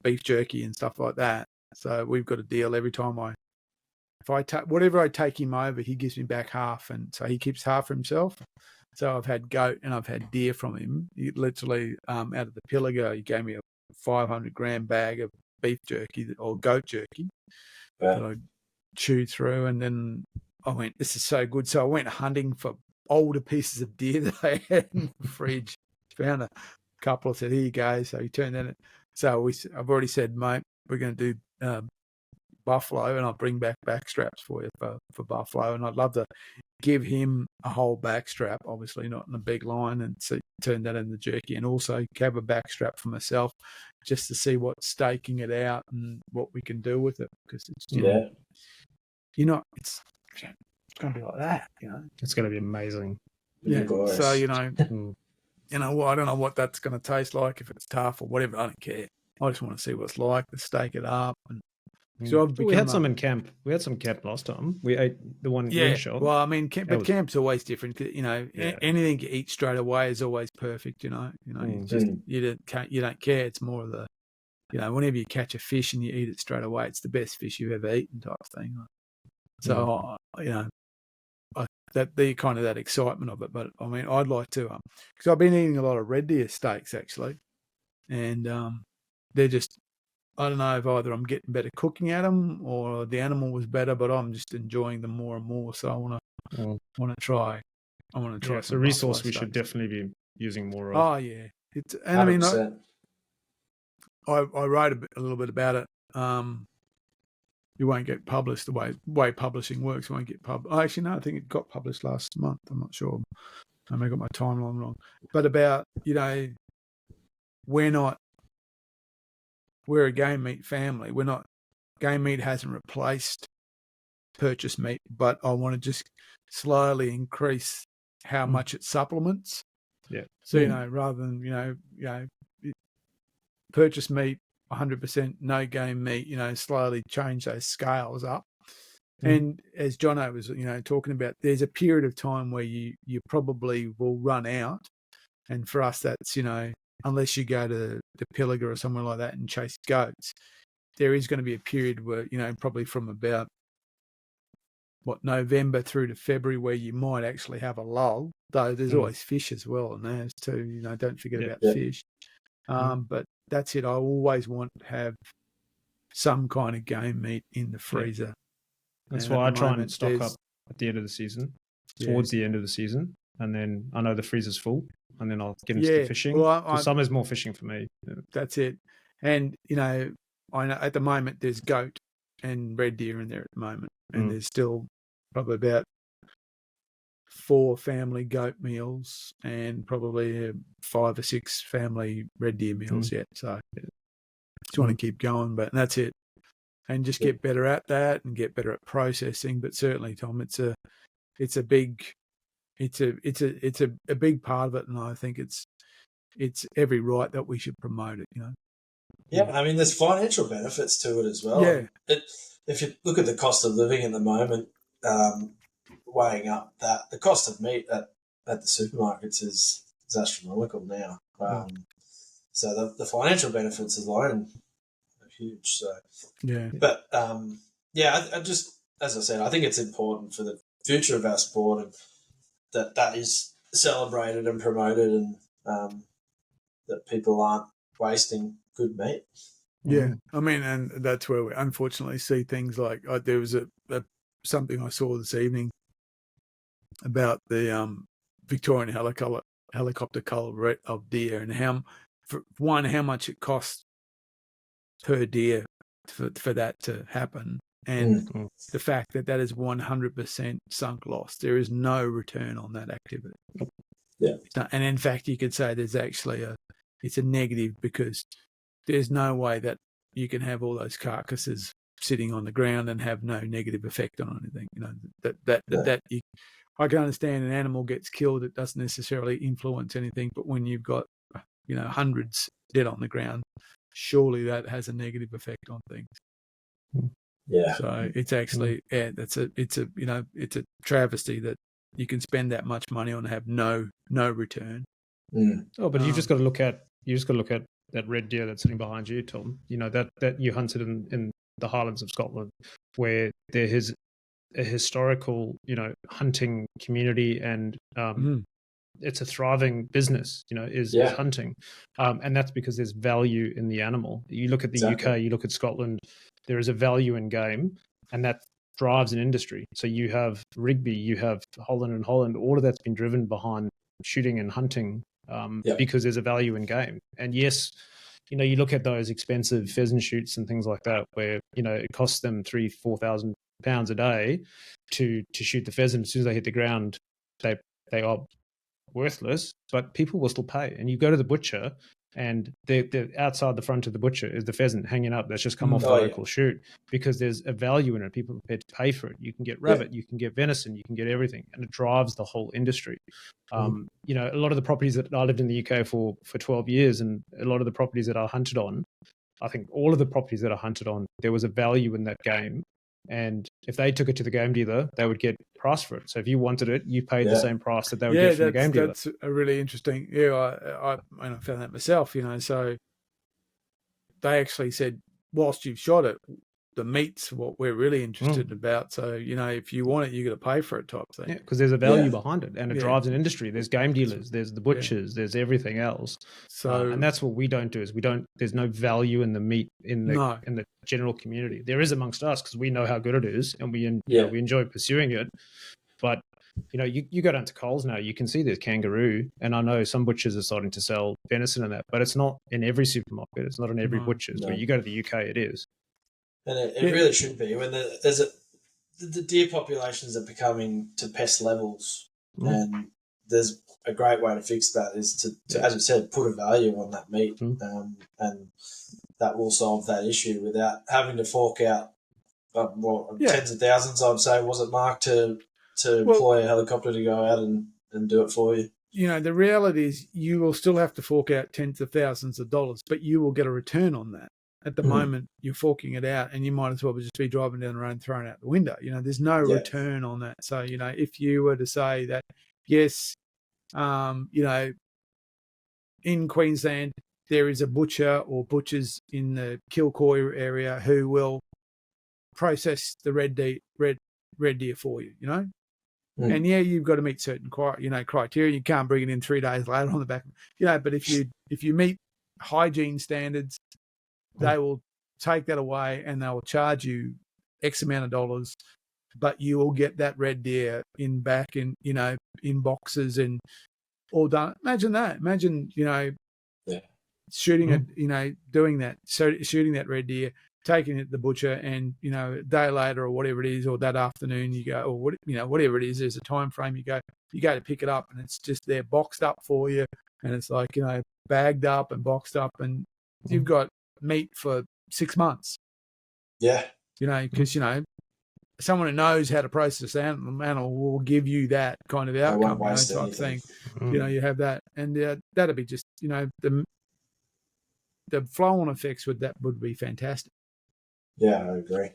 beef jerky and stuff like that. So we've got a deal every time whatever I take him over, he gives me back half, and so he keeps half for himself. So I've had goat and I've had deer from him. He literally out of the Pilliga, he gave me a 500-gram bag of beef jerky or goat jerky that I chewed through, and then I went, this is so good. So I went hunting for older pieces of deer that I had in the fridge. Found a couple. I said, here you go. So he turned that. So I've already said, mate, we're going to do buffalo, and I'll bring back straps for you for buffalo. And I'd love to give him a whole back strap, obviously not in a big line, and so turn that into jerky, and also have a back strap for myself just to see what's staking it out and what we can do with it, because it's it's going to be like that, It's going to be amazing. So I don't know what that's going to taste like, if it's tough or whatever. I don't care. I just want to see what it's like to stake it up and So we had some in camp. We had some camp last time. We ate the one ring shot. Well, I mean, camp's always different. Anything you eat straight away is always perfect. It's just you don't care. It's more of the, whenever you catch a fish and you eat it straight away, it's the best fish you've ever eaten type thing. So that kind of that excitement of it. But I mean, I'd like to, because I've been eating a lot of red deer steaks actually, and they're just, I don't know if either I'm getting better cooking at them or the animal was better, but I'm just enjoying them more and more. So I want to try. I want to try. It's a resource we should definitely be using more of. Oh yeah, and 100%. I wrote a little bit about it. You won't get published the way publishing works. You won't get published. Actually, no, I think it got published last month. I'm not sure. I may have got my timeline wrong. But about, we're a game meat family. Game meat hasn't replaced purchased meat, but I want to just slowly increase how much it supplements. Yeah. So, rather than, purchased meat, 100% no game meat, slowly change those scales up. And as Jono was, talking about, there's a period of time where you probably will run out. And for us, that's, unless you go to the Pilliga or somewhere like that and chase goats, there is going to be a period where, probably from about, November through to February, where you might actually have a lull, though there's always fish as well. And there's too, don't forget about fish. But that's it. I always want to have some kind of game meat in the freezer. That's why I try and stock up at the end of the season, towards the end of the season. And then I know the freezer's full, and then I'll get into the fishing. Well, summer's more fishing for me. Yeah. That's it. And, I know at the moment there's goat and red deer in there at the moment. And there's still probably about 4 family goat meals and probably 5 or 6 family red deer meals yet. So just want to keep going, but that's it. And just get better at that and get better at processing. But certainly, Tom, it's a big part of it, and I think it's every right that we should promote it. Yeah, I mean, there's financial benefits to it as well. Yeah. If you look at the cost of living at the moment, weighing up that the cost of meat at the supermarkets is astronomical now. So the financial benefits alone are huge. So but I just, as I said, I think it's important for the future of our sport and that is celebrated and promoted, and that people aren't wasting good meat. Yeah, I mean, and that's where we unfortunately see things like there was something I saw this evening about the Victorian helicopter cull of deer, and how much it costs per deer for that to happen, and the fact that is 100% sunk loss. There is no return on that activity. Yeah, and in fact, you could say there's actually it's a negative, because there's no way that you can have all those carcasses sitting on the ground and have no negative effect on anything. I can understand an animal gets killed, it doesn't necessarily influence anything, but when you've got hundreds dead on the ground, surely that has a negative effect on things. Yeah. So it's actually it's a travesty that you can spend that much money on and have no return. Oh, but you've just got to look at that red deer that's sitting behind you, Tom. That you hunted in the Highlands of Scotland, where there is a historical, hunting community, and it's a thriving business, is hunting. And that's because there's value in the animal. You look at the UK, you look at Scotland, there is a value in game, and that drives an industry. So you have Rigby, you have Holland, all of that's been driven behind shooting and hunting, because there's a value in game. And yes, you look at those expensive pheasant shoots and things like that, where, it costs them £3,000-4,000 a day to shoot the pheasant. As soon as they hit the ground, they are worthless, but people will still pay. And you go to the butcher, and the outside the front of the butcher is the pheasant hanging up that's just come off the local shoot, because there's a value in it. People are prepared to pay for it. You can get rabbit, you can get venison, you can get everything, and it drives the whole industry. A lot of the properties that I lived in the UK for 12 years, and a lot of the properties that I hunted on, I think all of the properties that are hunted on, there was a value in that game. And if they took it to the game dealer, they would get price for it. So if you wanted it, you paid the same price that they would get from the game dealer. That's a really interesting. I found that myself, so they actually said, whilst you've shot it, the meat's what we're really interested about. So, if you want it, you got to pay for it type thing. Yeah, because there's a value behind it, and it drives an industry. There's game dealers, there's the butchers, there's everything else. So, and that's what we don't do. Is there's no value in the meat in the general community. There is amongst us because we know how good it is, and we enjoy pursuing it. But you go down to Coles now, you can see there's kangaroo, and I know some butchers are starting to sell venison and that, but it's not in every supermarket. It's not in every butcher's. When you go to the UK, it is. And it really should be. When the deer populations are becoming to pest levels, and there's a great way to fix that is to as you said, put a value on that meat, and that will solve that issue without having to fork out tens of thousands. I'd say, was it, Mark, to employ a helicopter to go out and do it for you? The reality is you will still have to fork out tens of thousands of dollars, but you will get a return on that. At the moment, you're forking it out, and you might as well just be driving down the road and throwing it out the window. There's no return on that. So, if you were to say that, yes, in Queensland, there is a butcher or butchers in the Kilcoy area who will process the red deer for you, And you've got to meet certain criteria. You can't bring it in 3 days later on the back. But if you meet hygiene standards, they will take that away and they will charge you X amount of dollars, but you will get that red deer in boxes and all done. Imagine that. Imagine, shooting it, doing that, shooting that red deer, taking it to the butcher, and, a day later or whatever it is, or that afternoon you go, or whatever it is, there's a time frame you go to pick it up, and it's just there boxed up for you, and it's like, bagged up and boxed up, and you've got meat for 6 months. Yeah. Because, someone who knows how to process animal will give you that kind of outcome, type thing. You have that. And that'd be just, the flow-on effects would be fantastic. Yeah, I agree.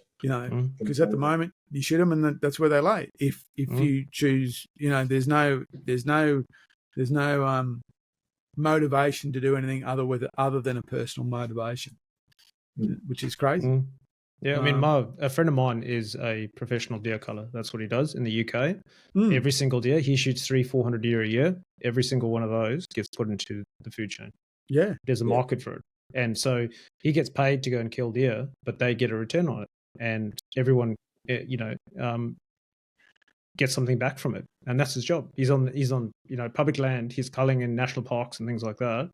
Because at the moment you shoot them and that's where they lay. If you choose, there's no motivation to do anything other than a personal motivation, which is crazy. Yeah, I mean, a friend of mine is a professional deer culler. That's what he does in the UK. Every single deer, he shoots 300-400 deer a year. Every single one of those gets put into the food chain. Yeah, there's a market for it, and so he gets paid to go and kill deer, but they get a return on it, and everyone, gets something back from it, and that's his job. He's on public land. He's culling in national parks and things like that.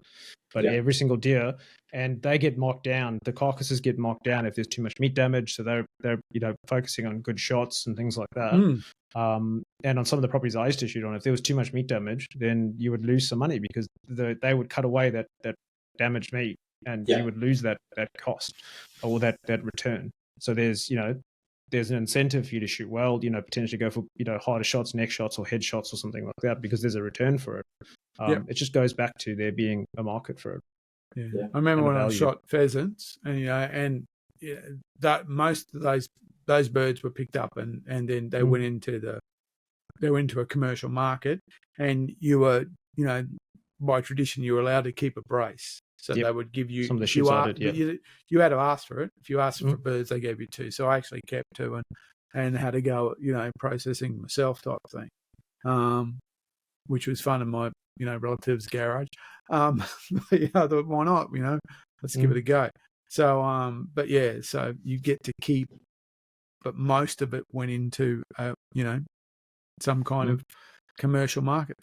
But every single deer, and they get marked down. The carcasses get marked down if there's too much meat damage. So they're focusing on good shots and things like that. And on some of the properties I used to shoot on, if there was too much meat damage, then you would lose some money because they would cut away that damaged meat, and you would lose that cost or that return. So there's an incentive for you to shoot well, potentially go for, harder shots, neck shots or head shots or something like that, because there's a return for it. It just goes back to there being a market for it. Yeah. I remember when I shot pheasants, and that most of those birds were picked up and then they went into a commercial market, and you were, by tradition, you were allowed to keep a brace. So they would give you some of the shoots I did, you had to ask for it. If you asked for birds, they gave you 2. So I actually kept 2 and had to go, processing myself type thing, which was fun in my, relative's garage. I thought, why not? Let's give it a go. So, so you get to keep, but most of it went into, some kind of commercial market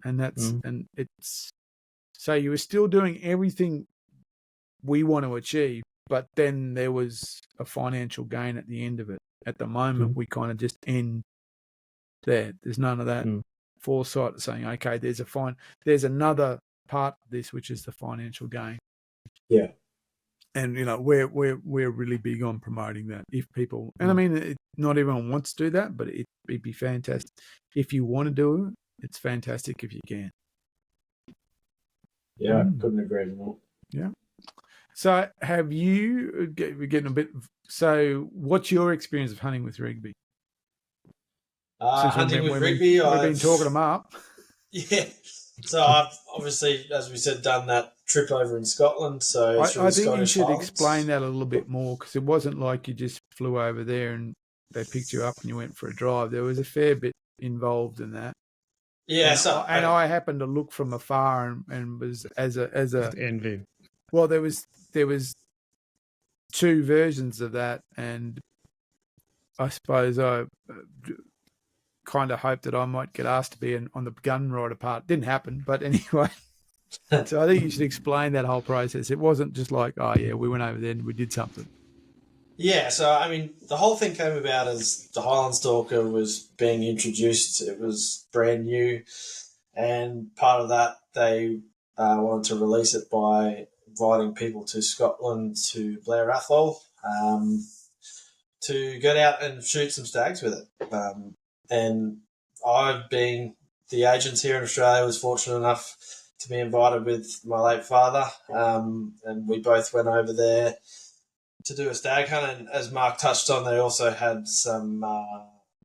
and it's. So you were still doing everything we want to achieve, but then there was a financial gain at the end of it. At the moment, we kind of just end there. There's none of that foresight of saying, okay, there's another part of this, which is the financial gain. Yeah. And, we're really big on promoting that. If people, and I mean, not everyone wants to do that, but it'd be fantastic. If you want to do it, it's fantastic if you can. Yeah, couldn't agree more. Yeah. So have you, we're getting a bit, so what's your experience of hunting with Rigby? Hunting with Rigby, we've been talking them up. Yeah. So I've obviously, as we said, done that trip over in Scotland. So through I the think you Scottish should Highlands. explain that a little bit more, because it wasn't like you just flew over there and they picked you up and you went for a drive. There was a fair bit involved in that. Yeah. And I happened to look from afar and was as a envy. Well, there was two versions of that, and I suppose I kind of hoped that I might get asked to be on the gun rider part. Didn't happen, but anyway. So I think you should explain that whole process. It wasn't just like, oh yeah, we went over there and we did something. Yeah, so I mean, the whole thing came about as the Highland Stalker was being introduced. It was brand new, and part of that they wanted to release it by inviting people to Scotland, to Blair Athol, to get out and shoot some stags with it. And I've been the agents here in Australia, was fortunate enough to be invited with my late father, and we both went over there to do a stag hunt. And as Mark touched on, they also had some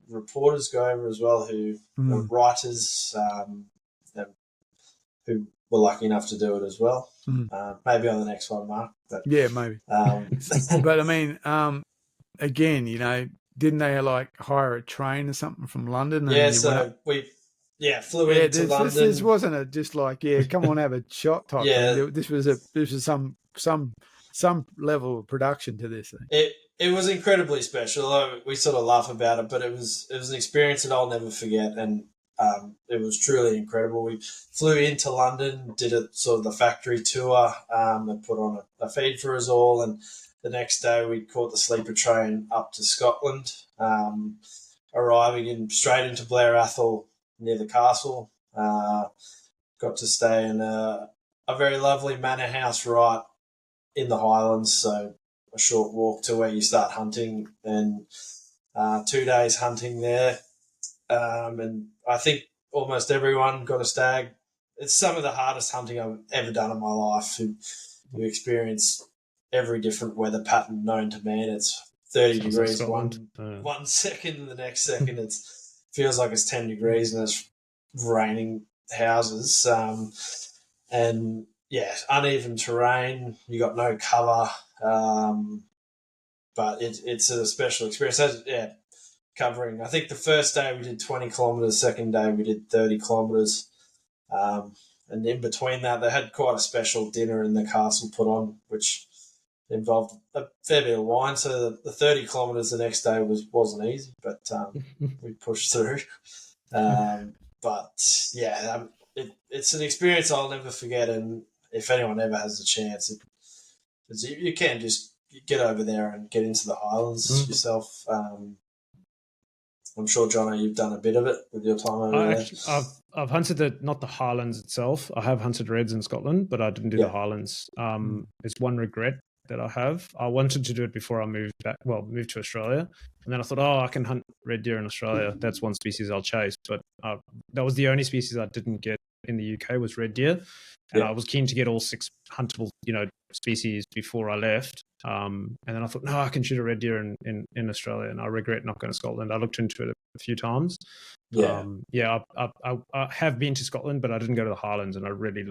reporters go over as well, who were writers, who were lucky enough to do it as well. Maybe on the next one, Mark. But, yeah, maybe. But I mean, again, you know, didn't they like hire a train or something from London? Yeah, so we flew into London. This wasn't just like, come on, have a shot type thing. This was some level of production to this thing. It was incredibly special. We sort of laugh about it, but it was an experience that I'll never forget, and it was truly incredible. We flew into London, did a sort of the factory tour, and put on a feed for us all, and the next day we caught the sleeper train up to Scotland, arriving straight into Blair Athol near the castle. Got to stay in a very lovely manor house right in the Highlands, so a short walk to where you start hunting, and 2 days hunting there. And I think almost everyone got a stag. It's some of the hardest hunting I've ever done in my life. You experience every different weather pattern known to man. It's 30 degrees one second, and the next second it feels like it's 10 degrees and it's raining houses. And yeah, uneven terrain. You got no cover, but it's a special experience. Covering. I think the first day we did 20 kilometres. Second day we did 30 kilometres. And in between that, they had quite a special dinner in the castle put on, which involved a fair bit of wine. So the 30 kilometres the next day wasn't easy, but we pushed through. But yeah, it's an experience I'll never forget. And if anyone ever has the chance, you can just get over there and get into the Highlands yourself. I'm sure, Jono, you've done a bit of it with your time over there. I've hunted not the Highlands itself. I have hunted reds in Scotland, but I didn't do the Highlands. It's one regret that I have. I wanted to do it before I moved to Australia. And then I thought, I can hunt red deer in Australia. That's one species I'll chase. But that was the only species I didn't get in the UK was red deer. And I was keen to get all 6 huntable, species before I left. And then I thought, no, I can shoot a red deer in Australia, and I regret not going to Scotland. I looked into it a few times. I have been to Scotland, but I didn't go to the Highlands, and I really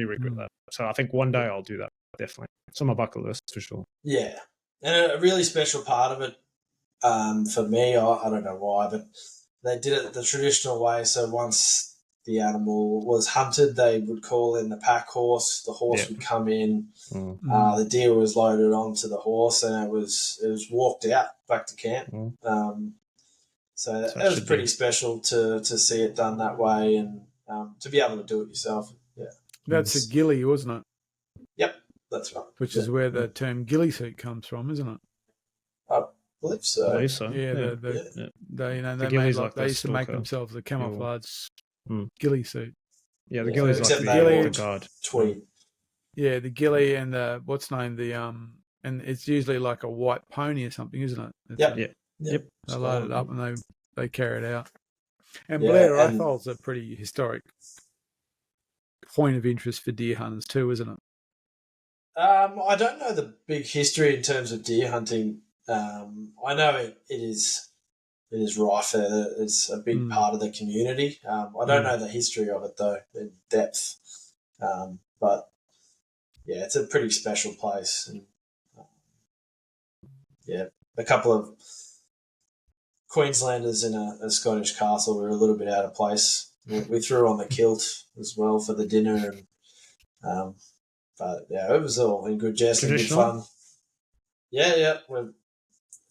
regret that. So I think one day I'll do that, definitely. It's on my bucket list for sure. Yeah, and a really special part of it for me, I don't know why, but they did it the traditional way. So once the animal was hunted, they would call in the pack horse. The horse would come in. The deer was loaded onto the horse, and it was walked out back to camp. So it was pretty special to see it done that way, and to be able to do it yourself. Yeah, that's a ghillie, wasn't it? Yep, that's right. Which is where the term ghillie suit comes from, isn't it? I believe so. Yeah, they used to make themselves a camouflage ghillie suit. Yeah, the ghillie's like the guard. Tweed. Yeah, the ghillie and the and it's usually like a white pony or something, isn't it? Yep. They load it up and they carry it out. And Blair Athol's a pretty historic point of interest for deer hunters too, isn't it? I don't know the big history in terms of deer hunting. I know it is rife. It's a big part of the community. I don't know the history of it though in depth, but yeah, it's a pretty special place. And yeah, a couple of Queenslanders in a Scottish castle were a little bit out of place. We threw on the kilt as well for the dinner, and but yeah, it was all in good jest and good fun. Yeah, we're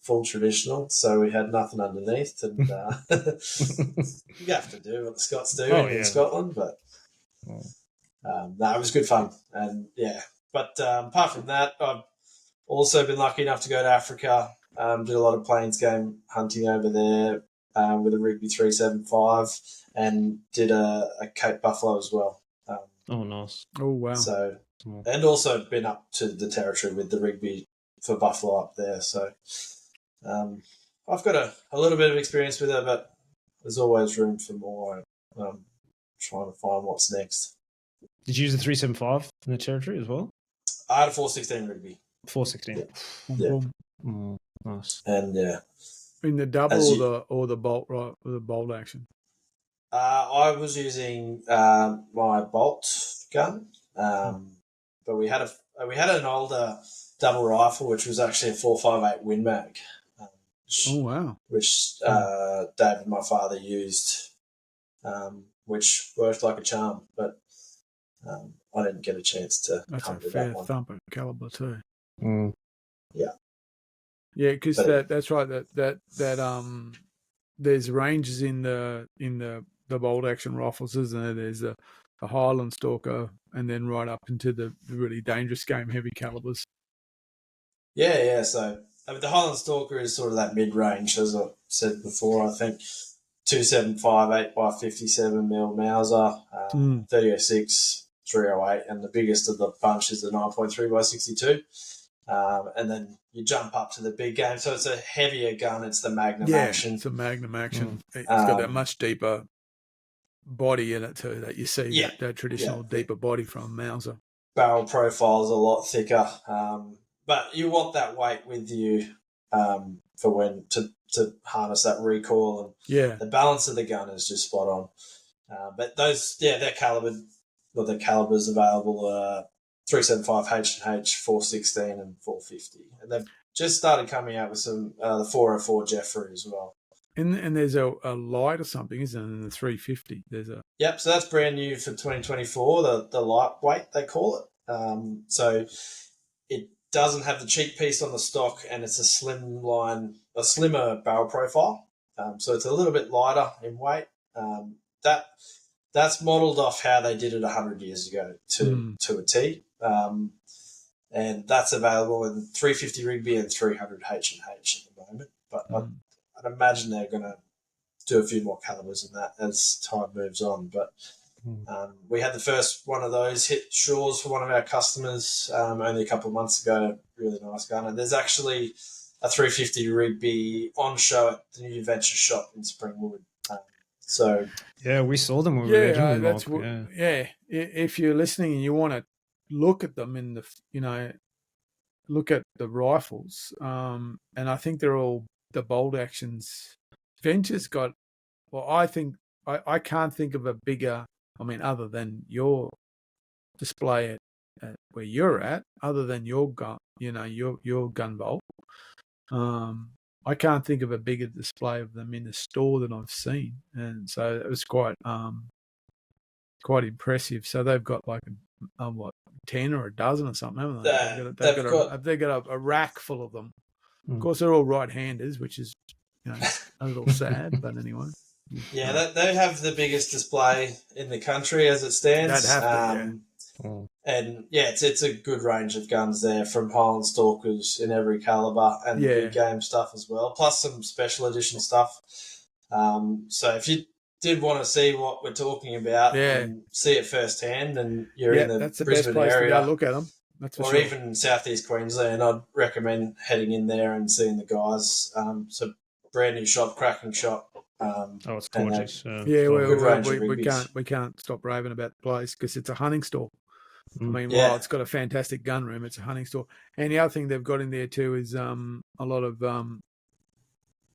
full traditional, so we had nothing underneath, and you have to do what the Scots do in Scotland, but no, it was good fun, and yeah. But apart from that, I've also been lucky enough to go to Africa. Did a lot of plains game hunting over there with a Rigby 375, and did a Cape Buffalo as well. Oh, nice. Oh, wow. So, and also been up to the territory with the Rigby for buffalo up there. So I've got a little bit of experience with it, but there's always room for more. Trying to find what's next. Did you use the 375 in the territory as well? I had a 416 Rigby. 416. Yeah. Oh, nice. And yeah. In the double or the bolt, right? Or the bolt action? I was using my bolt gun, but we had an older double rifle, which was actually a 4.58 Win Mag. Which David, my father, used, which worked like a charm, but I didn't get a chance to. That's a fair thumper caliber too. Yeah, because that's right. That there's ranges in the bolt action rifles, isn't there? There's the Highland Stalker, and then right up into the really dangerous game heavy calibers. Yeah. So the Highland Stalker is sort of that mid range, as I said before. I think 275 8x57 mil Mauser, 3006, 308, and the biggest of the bunch is the 9.3x62. And then you jump up to the big game. So it's a heavier gun. It's the Magnum action. It's a Magnum action. It's got that much deeper body in it too, that you see that traditional deeper body from Mauser. Barrel profile is a lot thicker. But you want that weight with you for when to harness that recoil. And the balance of the gun is just spot on. But those, they're calibered. Well, the calibers available 375 H&H, 416 and 450. And they've just started coming out with some the 404 Jeffrey as well. And there's a light or something, isn't it, in the 350? There's a... Yep, so that's brand new for 2024, the lightweight, they call it. So it doesn't have the cheek piece on the stock, and it's a slimmer barrel profile. So it's a little bit lighter in weight. That's modelled off how they did it 100 years ago to a T. And that's available in 350 Rigby and 300 H&H at the moment. But I'd imagine they're going to do a few more calibers in that as time moves on. But we had the first one of those hit shores for one of our customers only a couple of months ago. Really nice gun. And there's actually a 350 Rigby on show at the New Venture shop in Springwood. So we saw them when we were there. That's if you're listening and you want to look at them in the, look at the rifles, and I think they're all the bolt actions. Venture's got, I think I can't think of a bigger. I mean, other than your display at where you're at, other than your gun, your gun bolt. I can't think of a bigger display of them in the store than I've seen, and so it was quite impressive. So they've got like 10 or a dozen or something, haven't they? They've got a rack full of them. Of course, they're all right-handers, which is a little sad, but anyway. Yeah, they have the biggest display in the country as it stands. They'd have to, And it's a good range of guns there, from Highland Stalkers in every caliber and the big game stuff as well, plus some special edition stuff. So if you did want to see what we're talking about and see it firsthand, and you're in the that's the Brisbane best place area, to go look at them. That's for or sure. even Southeast Queensland, I'd recommend heading in there and seeing the guys. So brand new shop, cracking shop. It's gorgeous. We can't stop raving about the place because it's a hunting store. I mean, while it's got a fantastic gun room, it's a hunting store. And the other thing they've got in there too is a lot of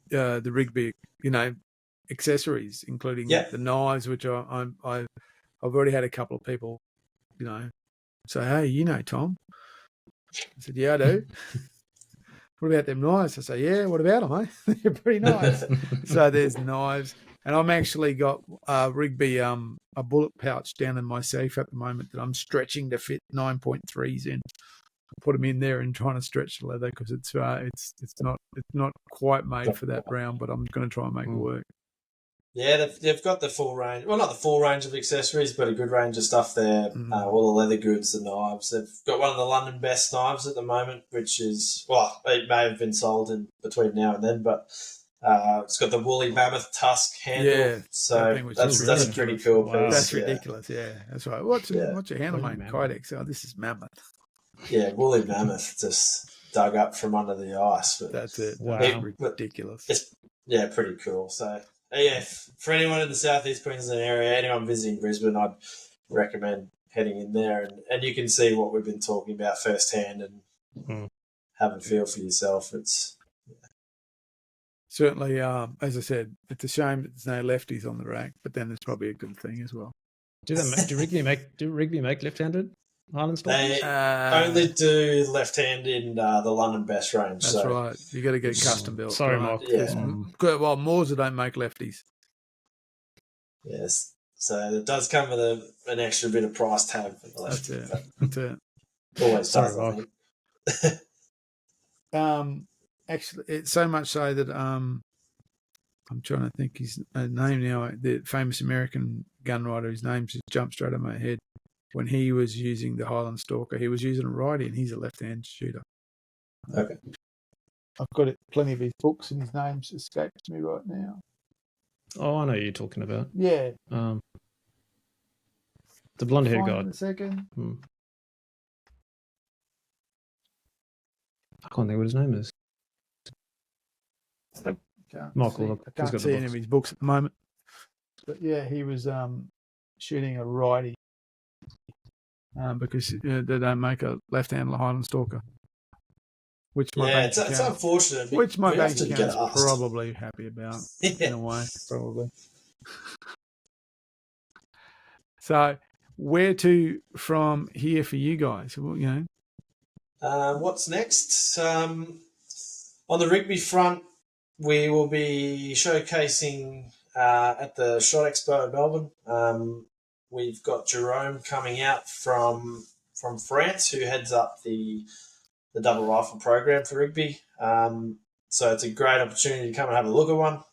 the Rigby, accessories, including the knives, which I've already had a couple of people, say, hey, Tom. I said, yeah, I do. What about them knives? I say, yeah, what about them, eh? They're pretty nice. So there's knives. And I'm actually got Rigby a bullet pouch down in my safe at the moment that I'm stretching to fit 9.3s in. I put them in there and trying to stretch the leather because it's not quite made for that brown, but I'm going to try and make it work. Yeah, they've got the full range. Well, not the full range of accessories, but a good range of stuff there. All the leather goods, the knives. They've got one of the London best knives at the moment, which is, it may have been sold in between now and then, but it's got the woolly mammoth tusk handle. Yeah, so that's a pretty cool piece. That's ridiculous. Yeah, that's right. What's your handle, mate? Kydex. Oh, this is mammoth. Yeah, woolly mammoth just dug up from under the ice. But that's it. Wow, ridiculous. It's pretty cool. So. Yeah, for anyone in the southeast Queensland area, anyone visiting Brisbane, I'd recommend heading in there, and you can see what we've been talking about firsthand and have a feel for yourself. It's certainly, as I said, it's a shame that there's no lefties on the rack, but then it's probably a good thing as well. Do Rigby make left-handed Highland Stalkers? They only do left-hand in the London Best range. That's right. You got to get custom built. Sorry, Mark. Yeah. Well, Moore's don't make lefties. Yes. So it does come with an extra bit of price tag for the lefty. That's it. Always does, I think. Actually, it's so much so that I'm trying to think his name now. The famous American gun writer, his name just jumped straight in my head. When he was using the Highland Stalker, he was using a righty, and he's a left-hand shooter. Okay. I've got plenty of his books, and his name escapes me right now. Oh, I know who you're talking about. Yeah. The blonde-haired guy. A second. I can't think what his name is. Michael, I can't see any of his books at the moment. But yeah, he was shooting a righty. Because they don't make a left-hand Highland Stalker, which it's unfortunate. Which my bank account's probably happy about in a way, probably. So, where to from here for you guys? Well, what's next? On the Rigby front, we will be showcasing at the Shot Expo in Melbourne. We've got Jerome coming out from France, who heads up the double rifle program for Rigby. So it's a great opportunity to come and have a look at one.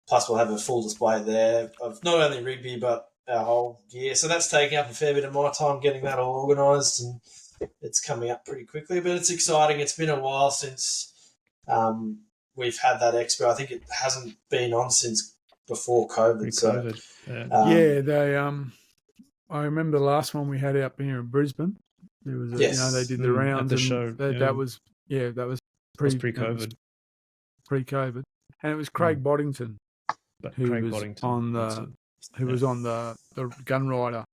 Plus, we'll have a full display there of not only Rigby but our whole gear. So that's taking up a fair bit of my time getting that all organised, and it's coming up pretty quickly. But it's exciting. It's been a while since we've had that expo. I think it hasn't been on since before COVID. I remember the last one we had up here in Brisbane. There was, they did the rounds at the show. That was pre-COVID. Pre-COVID, and it was Craig Boddington, who was on the Gun Rider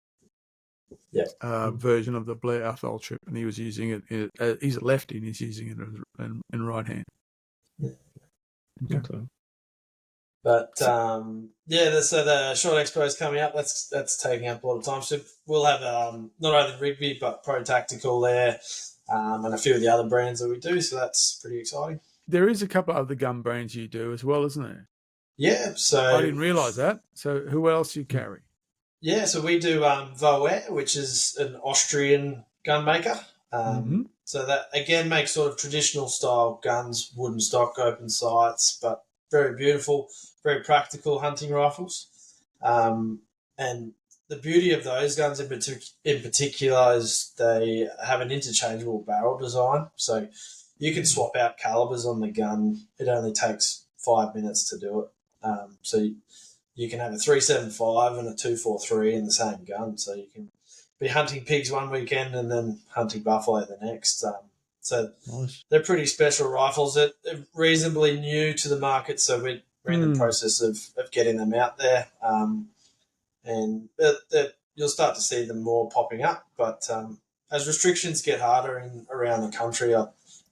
version of the Blair Athol trip, and he was using it. He's a lefty, and he's using it in right hand. Yeah. Okay. But so the Short Expo is coming up. That's taking up a lot of time. So we'll have not only Rigby but Pro Tactical there, and a few of the other brands that we do. So that's pretty exciting. There is a couple of other gun brands you do as well, isn't there? Yeah. So I didn't realise that. So who else you carry? Yeah. So we do Voer, which is an Austrian gun maker. So that again makes sort of traditional style guns, wooden stock, open sights, but very beautiful, very practical hunting rifles. And the beauty of those guns in particular is they have an interchangeable barrel design. So you can swap out calibers on the gun. It only takes 5 minutes to do it. So you can have a 375 and a 243 in the same gun. So you can be hunting pigs one weekend and then hunting buffalo the next. So nice. They're pretty special rifles. They're reasonably new to the market, so we're in the process of getting them out there. And they're you'll start to see them more popping up. But as restrictions get harder around the country, I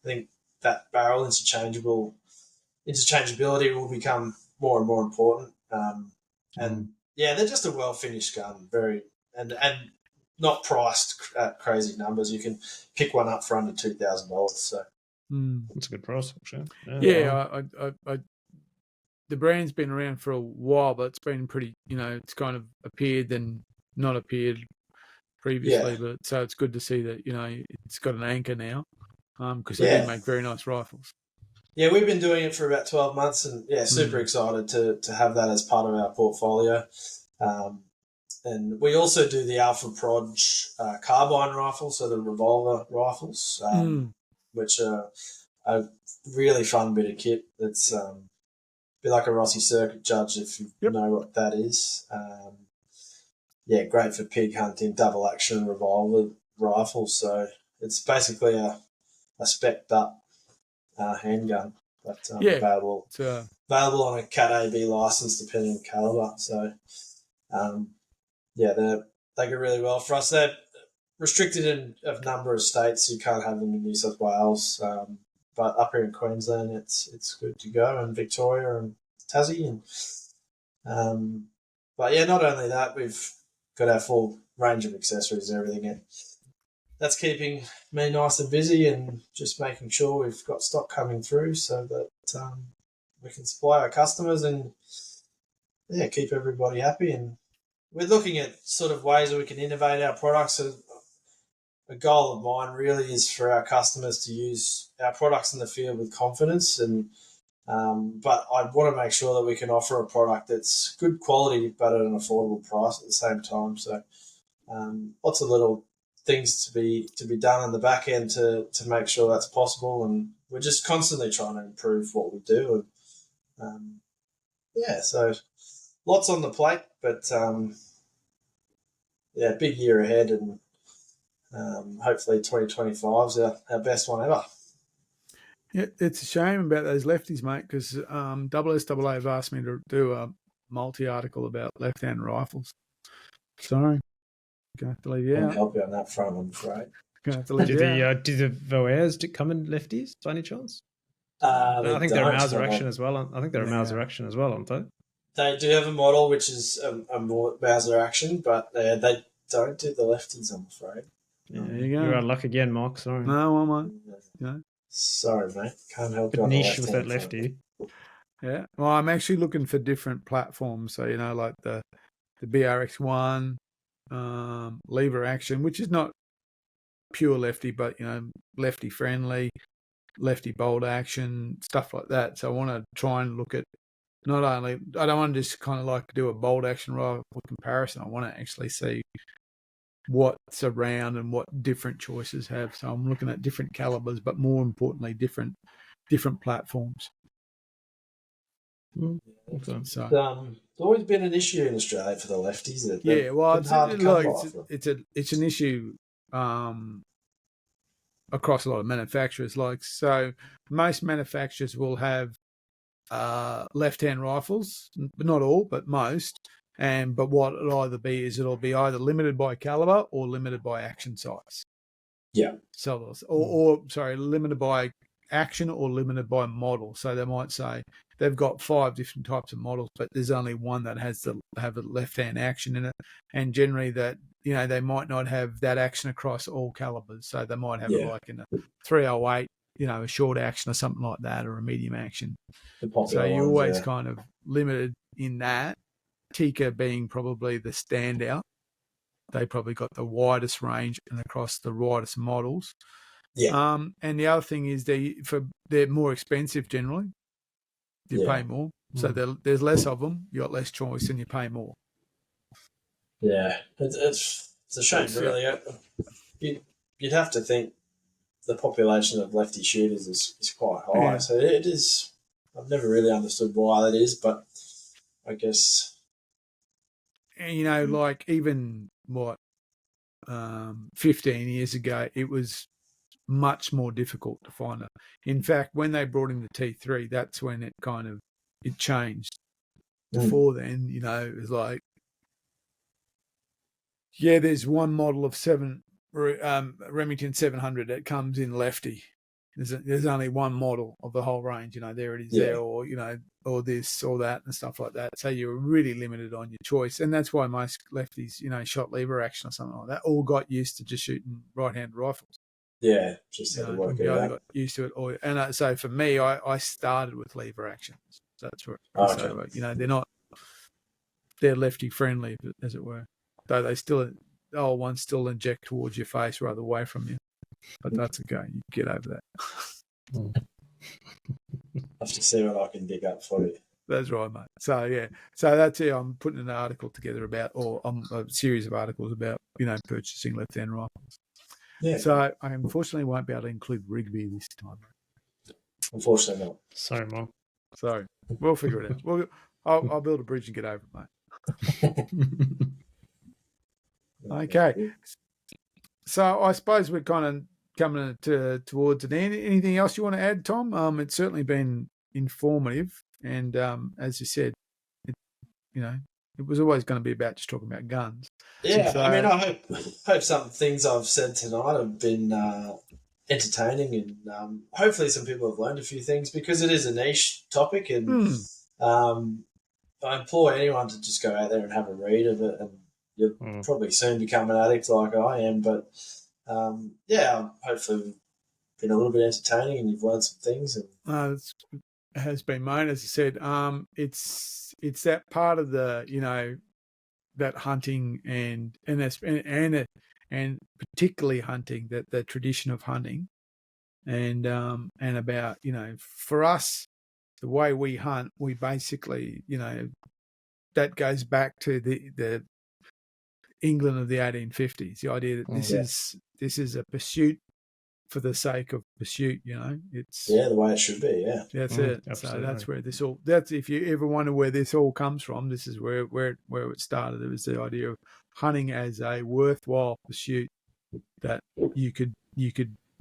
think that barrel interchangeability will become more and more important. And yeah, they're just a well finished gun, and not priced at crazy numbers. You can pick one up for under $2,000. So that's a good price, actually. Yeah, the brand's been around for a while, but it's been pretty. It's kind of appeared then not appeared previously, but so it's good to see that it's got an anchor now, because they do make very nice rifles. Yeah, we've been doing it for about 12 months, and super excited to have that as part of our portfolio. And we also do the Alpha Prod carbine rifle, so the revolver rifles, which are a really fun bit of kit. It's a bit like a Rossi Circuit Judge, if you know what that is. Great for pig hunting, double action revolver rifle. So it's basically a spec'd up handgun, but available on a Cat AB license depending on caliber. So they go really well for us. They're restricted in a number of states. You can't have them in New South Wales, but up here in Queensland, it's good to go, and Victoria and Tassie. And not only that, we've got our full range of accessories and everything. And that's keeping me nice and busy, and just making sure we've got stock coming through so that we can supply our customers and keep everybody happy. And we're looking at sort of ways that we can innovate our products. So a goal of mine really is for our customers to use our products in the field with confidence, and but I want to make sure that we can offer a product that's good quality but at an affordable price at the same time. So lots of little things to be done in the back end to make sure that's possible, and we're just constantly trying to improve what we do. And so lots on the plate, but big year ahead, and hopefully 2025 is our best one ever. Yeah, it's a shame about those lefties, mate, because SSAA have asked me to do a multi-article about left-hand rifles. Sorry. Going to have to leave you out. Can't help you on that front, I'm afraid. Going to have to leave you out. Do the Voers come in lefties by any chance? I think they're a Mauser action as well. I think they're a Mauser action as well, aren't they? They do have a model which is a more Mauser action, but they don't do the lefties, I'm afraid. Yeah, there you go. You're out of luck again, Mark. Sorry. No, I might. Sorry, mate. Can't help you. Niche with that lefty. Yeah. Well, I'm actually looking for different platforms. So, like the BRX1, lever action, which is not pure lefty, but, lefty friendly, lefty bolt action, stuff like that. So I want to try and look at not only, I don't want to just kind of like do a bolt action rifle comparison. I want to actually see what's around and what different choices have. So I'm looking at different calibers, but more importantly, different platforms. So it's always been an issue in Australia for the lefties. It's an issue across a lot of manufacturers. So most manufacturers will have left-hand rifles, not all, but most. But what it'll either be is it'll be either limited by caliber or limited by action size. Yeah. So, limited by action or limited by model. So they might say they've got 5 different types of models, but there's only one that has to have a left-hand action in it. And generally that, they might not have that action across all calibers. So they might have it like in a 308, a short action or something like that, or a medium action. So you're always kind of limited in that. Tikka being probably the standout. They probably got the widest range and across the widest models. Yeah. And the other thing is they're more expensive generally. You pay more. So there's less of them. You got less choice and you pay more. Yeah. It's a shame, really. You'd have to think the population of lefty shooters is quite high. Yeah. So it is. I've never really understood why that is, but I guess. And, like even 15 years ago, it was much more difficult to find it. In fact, when they brought in the T3, that's when it changed. Before then, it was like Yeah, there's one model of Remington 700 that comes in lefty. There's only one model of the whole range. There it is there, or or this or that and stuff like that. So you're really limited on your choice, and that's why most lefties, shot lever action or something like that, all got used to just shooting right-handed rifles. Yeah, just had to work it out. Got used to it, and so for me, I started with lever action. So that's right. Okay. So they're lefty friendly, as it were. Though the old ones still inject towards your face rather away from you. But that's okay. You get over that. I have to see what I can dig up for you. That's right, mate. So yeah, so that's it. I'm putting an article together about, or a series of articles about, purchasing left-hand rifles. Yeah. So I unfortunately won't be able to include Rigby this time. Unfortunately not. Sorry, Mom. So we'll figure it out. I'll build a bridge and get over it, mate. Okay. So I suppose we're kind of coming towards an end. Anything else you want to add, Tom? It's certainly been informative, and as you said, it was always going to be about just talking about guns. Yeah, so, I hope some things I've said tonight have been entertaining, and hopefully some people have learned a few things, because it is a niche topic, and I implore anyone to just go out there and have a read of it, and you'll probably soon become an addict like I am. But hopefully we've been a little bit entertaining and you've learned some things. And it has been, mate. As I said, it's that part of the that hunting and particularly hunting, that the tradition of hunting, and about for us, the way we hunt, we basically that goes back to the England of the 1850s. The idea that this is a pursuit for the sake of pursuit. It's the way it should be. Yeah, that's it. Absolutely. So that's where that's if you ever wonder where this all comes from, this is where it started. It was the idea of hunting as a worthwhile pursuit that you could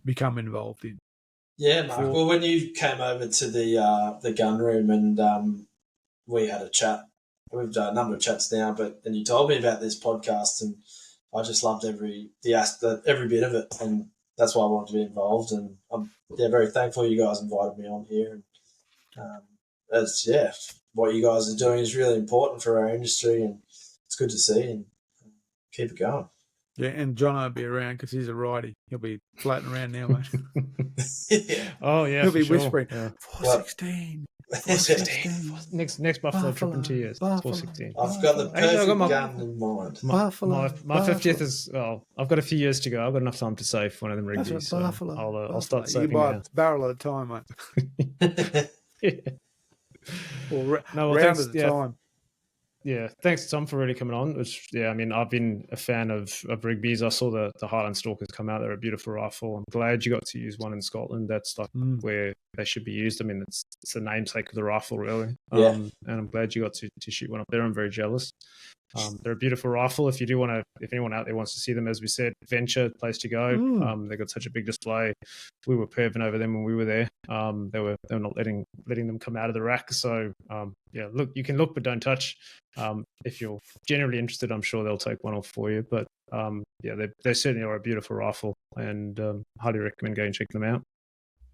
become involved in. Yeah, Mark. Well, when you came over to the gun room and we had a chat, we've done a number of chats now, and you told me about this podcast, and I just loved every bit of it, and that's why I wanted to be involved. And I'm very thankful you guys invited me on here. And what you guys are doing is really important for our industry, and it's good to see, and keep it going. Yeah, and John will be around because he's a righty. He'll be floating around now, mate. Oh yeah, he'll be sure. whispering. Yeah. 416. 416. Next Buffalo trip in 2 years. 416. I've got the perfect gun in mind. My 50th is. Well, I've got a few years to go. I've got enough time to save one of them Rigby's. So I'll start saving. You buy now. a barrel at a time, mate. Or round at a time. Yeah, thanks Tom for really coming on. I've been a fan of Rigby's. I saw the Highland Stalkers come out. They're a beautiful rifle. I'm glad you got to use one in Scotland. That's like where they should be used. I mean, it's the namesake of the rifle, really. And I'm glad you got to shoot one up there. I'm very jealous. They're a beautiful rifle. If anyone out there wants to see them, as we said, Venture, place to go. They got such a big display. We were perving over them when we were there. They were not letting them come out of the rack. So look, you can look but don't touch. If you're generally interested, I'm sure they'll take one off for you. But they certainly are a beautiful rifle, and highly recommend going and check them out.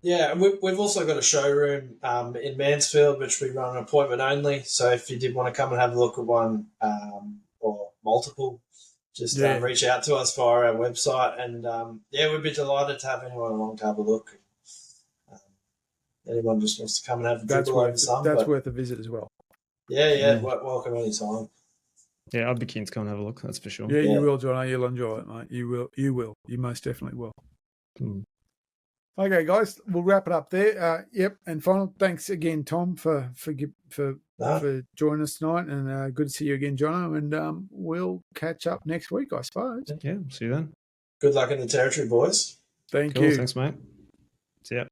Yeah, and we've also got a showroom in Mansfield, which we run an appointment only. So if you did want to come and have a look at one or multiple, just reach out to us via our website. And we'd be delighted to have anyone along to have a look. Anyone just wants to come and have a dribble over some. That's worth a visit as well. Yeah. Welcome anytime. Yeah, I'd be keen to come and have a look. That's for sure. Yeah, you will, John. You'll enjoy it, mate. You will. You most definitely will. Okay, guys, we'll wrap it up there. And final thanks again, Tom, for joining us tonight, and good to see you again, Jono. And we'll catch up next week, I suppose. Yeah, see you then. Good luck in the territory, boys. Thank you. Thanks, mate. See ya.